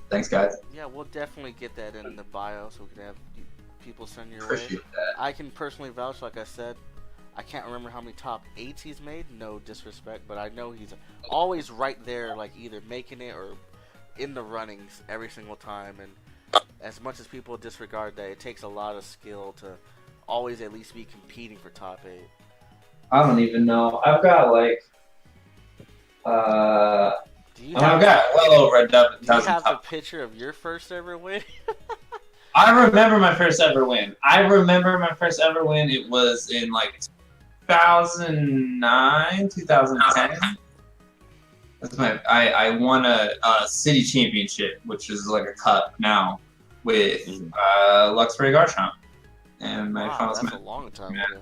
Thanks, guys. Yeah, we'll definitely get that in the bio so we can have people send your way. Appreciate that. I can personally vouch, like I said, I can't remember how many top 8s he's made, no disrespect, but I know he's always right there, like either making it or in the runnings every single time. And as much as people disregard that, it takes a lot of skill to always at least be competing for top 8. I don't even know. I've got like, Do you I've have got well over a dozen do you have the top. picture of your first ever win? I remember my first ever win. It was in like 2009, 2010. That's I won a city championship, which is like a cup now, with Luxbury Garchomp. And my Wow, finals that's match. a long time Yeah. ago.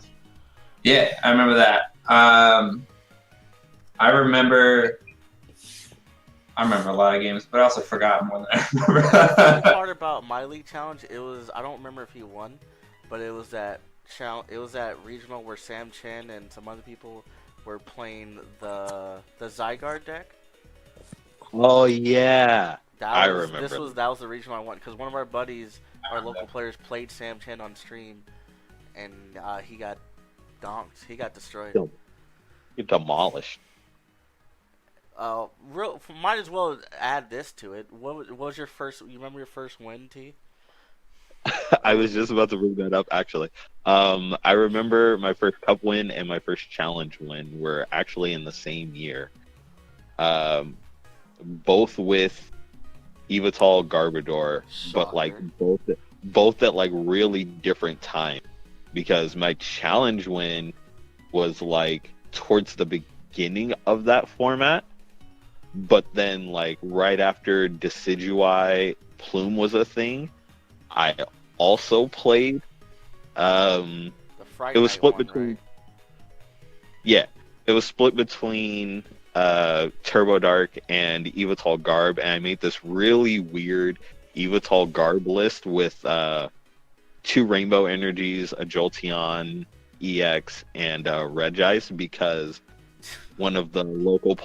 Yeah, I remember that. I remember a lot of games, but I also forgot more than I The remember. cool part about my league challenge, it was, I don't remember if he won, but it was that regional where Sam Chen and some other people were playing the Zygarde deck. Oh yeah, I That remember. was the regional I won because one of our buddies, our local players, played Sam Chen on stream, and he got donked. He got destroyed. Get demolished. Might as well add this to it. What was your first? You remember your first win, T? I was just about to bring that up actually. I remember my first cup win and my first challenge win were actually in the same year. Both with Evital Garbodor, but like both at like really different times. Because my challenge win was like towards the beginning of that format, but then like right after Decidueye Plume was a thing, I also played. The Fright It was Night split one, between. right? Yeah, it was split between Turbo Dark and Evital Garb, and I made this really weird Evital Garb list with 2 Rainbow Energies, a Jolteon EX, and Regice because one of the local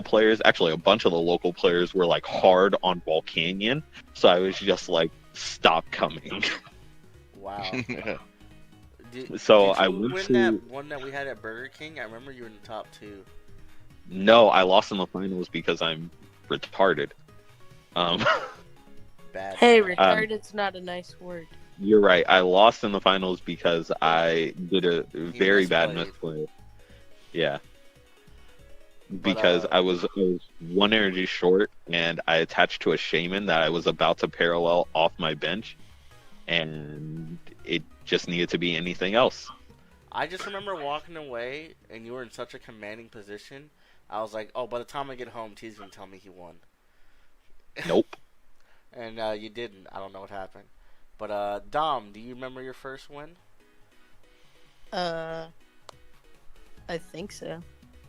players, actually a bunch of the local players were like hard on Volcanion, so I was just like, stop coming. Wow. So did I you went win to that one that we had at Burger King? I remember you were in the top 2. No, I lost in the finals because I'm retarded. Bad. Hey, bad. retarded's not a nice word. You're right. I lost in the finals because I did a very bad misplayed. misplay. Yeah. Because I was 1 energy short, and I attached to a shaman that I was about to parallel off my bench, and it just needed to be anything else. I just remember walking away, and you were in such a commanding position. I was like, oh, by the time I get home, T's gonna tell me he won. Nope. And you didn't. I don't know what happened. But Dom, do you remember your first win? I think so.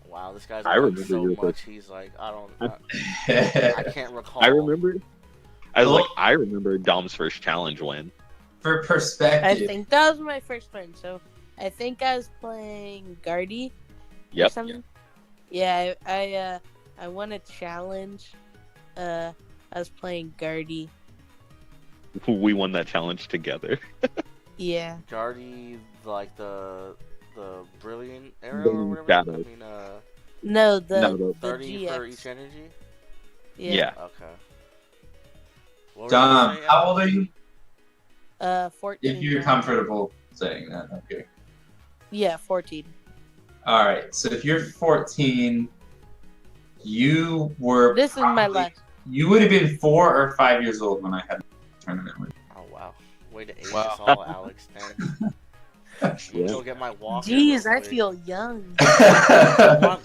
Wow, this guy's I won remember so your much. first- He's like, I can't recall. I remember. I was Well- like, I remember Dom's first challenge win. For I perspective, think that was my first win. So I think I was playing Guardy or Yep. something. Yeah, I won a challenge. I was playing Guardy. We won that challenge together. Yeah. Guardy, like the brilliant arrow The or whatever. shadow. I mean, No, the No, the- 30 for GX. each energy. Yeah. Okay. What were you gonna Dom, say, how Alex? old are you? 14. If you're now. comfortable saying that, okay. Yeah, 14. All right. So if you're 14, you were. This is my probably- last. You would have been 4 or 5 years old when I had the tournament with. Oh wow, way to age Wow. us all, Alex. Dang. Yeah. Go get my walker. Jeez, real I quick. feel young.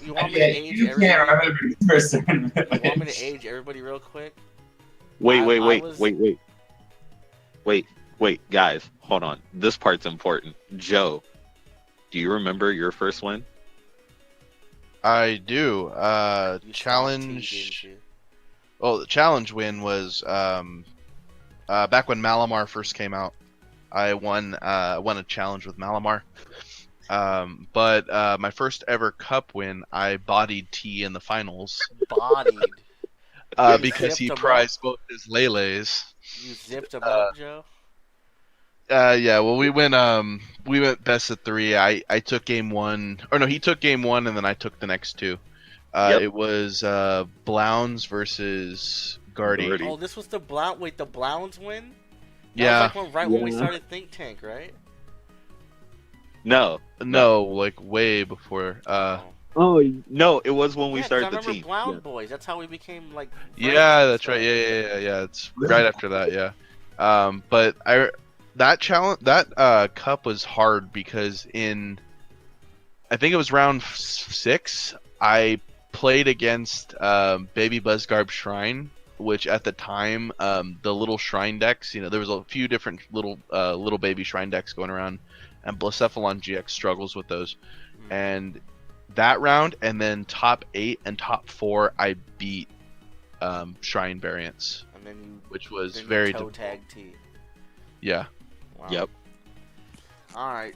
You want me to age You everybody? can't remember the first tournament. You want me to age everybody real quick? Wait, I was- wait, guys, hold on. This part's important. Joe, do you remember your first win? I do. You Challenge. stomped T, didn't you? Well, the challenge win was back when Malamar first came out. I won a challenge with Malamar. But my first ever cup win, I bodied T in the finals Bodied. because zipped he him up. prized both his Lele's. You zipped him up, Joe. Yeah, well, we went best of 3. I took game 1, or no, he took game 1, and then I took the next 2. Yep. It was Blounds versus Guardy. Guardy. Oh, this was the Blound. Wait, the Blounds win? That Yeah. was like when we Yeah. started Think Tank, right? No. No, like way before. Oh no, it was when we Yeah, 'cause started I the remember team. Blound Yeah. Boys. That's how we became like. friends Yeah, and that's stuff. right. Yeah. It's right after that. Yeah. But that challenge that cup was hard because I think it was round 6. I played against Baby Buzzgarb Shrine, which at the time the little shrine decks, there was a few different little baby shrine decks going around, and Blacephalon GX struggles with those. And that round, and then top 8 and top 4, I beat shrine variants, And then which was then you very toe difficult. tag T. Yeah. Wow. Yep. All right.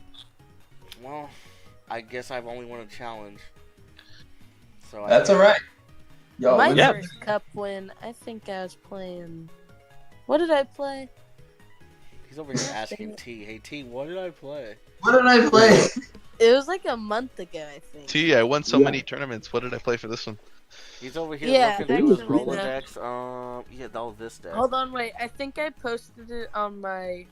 Well, I guess I've only won a challenge. So That's I all right. Yo, My yeah. first cup win, I think I was playing. What did I play? He's over here asking T. Hey T, what did I play? what did I play? It was like a month ago, I think. T, I won so Yeah. many tournaments. What did I play for this one? He's over here Yeah, looking through his actually, Rolodex. Yeah, all this deck. Hold on, wait. I think I posted it on my I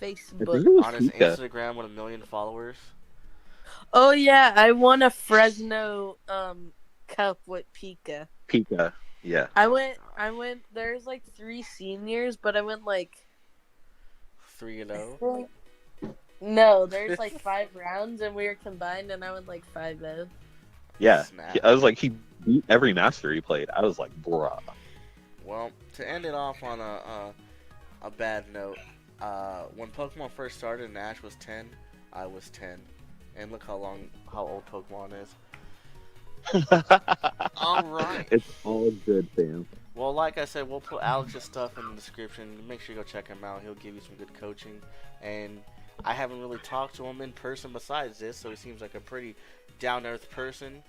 think Facebook. it was On his Pika. Instagram with 1 million followers. Oh yeah, I won a Fresno cup with Pika. Pika. Yeah. I went. There's like 3 seniors, but I went like. 3-0. No, there's like 5 rounds, and we were combined, and I went like 5-0. Yeah. Snap. I was like, he beat every master he played. I was like, bruh. Well, to end it off on a bad note, when Pokemon first started and Ash was 10, I was 10. And look how old Pokemon is. Alright. It's all good, fam. Well, like I said, we'll put Alex's stuff in the description. Make sure you go check him out. He'll give you some good coaching. And I haven't really talked to him in person besides this, so he seems like a pretty down-to-earth person.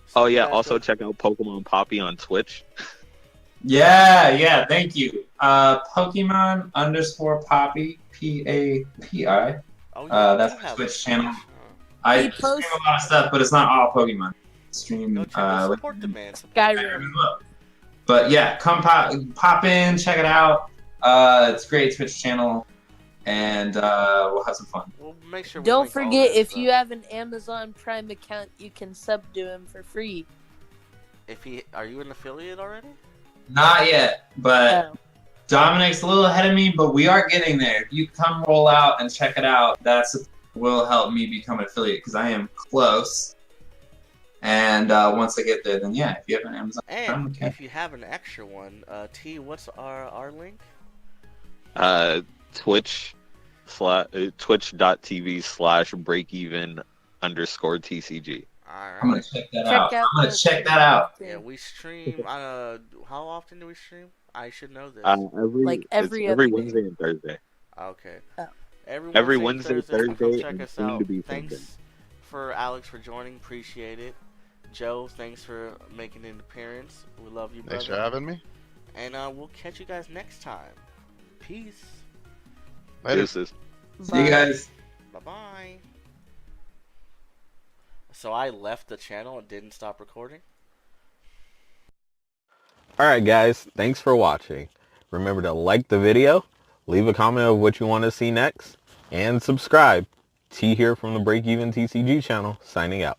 So Oh you yeah, guys also go- check out Pokemon Poppy on Twitch. Yeah, thank you. Pokemon _ Poppy, PAPI. Oh, yeah, That's you my have Twitch a channel. Twitch, I He stream posts- a lot of stuff, but it's not all Pokemon. Stream Go check out, support the man. Skyrim. But yeah, come pop in, check it out. It's a great Twitch channel, and we'll have some fun. We'll make sure we Don't link all forget, that if stuff. you have an Amazon Prime account, you can sub to him for free. Are you an affiliate already? Not yet, but Oh. Dominic's a little ahead of me, but we are getting there. If you come roll out and check it out, will help me become an affiliate because I am close. And once I get there, then yeah, if you have an Amazon Prime And account, if you have an extra one, T, what's our link? Twitch.tv/breakeven_TCG. I'm gonna Alright. check that Check out. out I'm gonna the check that out. Yeah, we stream. How often do we stream? I should know this. Like every every other day. Wednesday and Thursday. Okay. Oh. Every Wednesday, Wednesday, Thursday, so come Thursday, check and us soon out. to be Thanks Sunday. for Alex for joining. Appreciate it. Joe, thanks for making an appearance. We love you, brother. Thanks for having me. And we'll catch you guys next time. Peace. Later. Deuces. See you guys. Bye-bye. So I left the channel and didn't stop recording? Alright guys, thanks for watching. Remember to like the video, leave a comment of what you want to see next, and subscribe. T here from the Break Even TCG channel, signing out.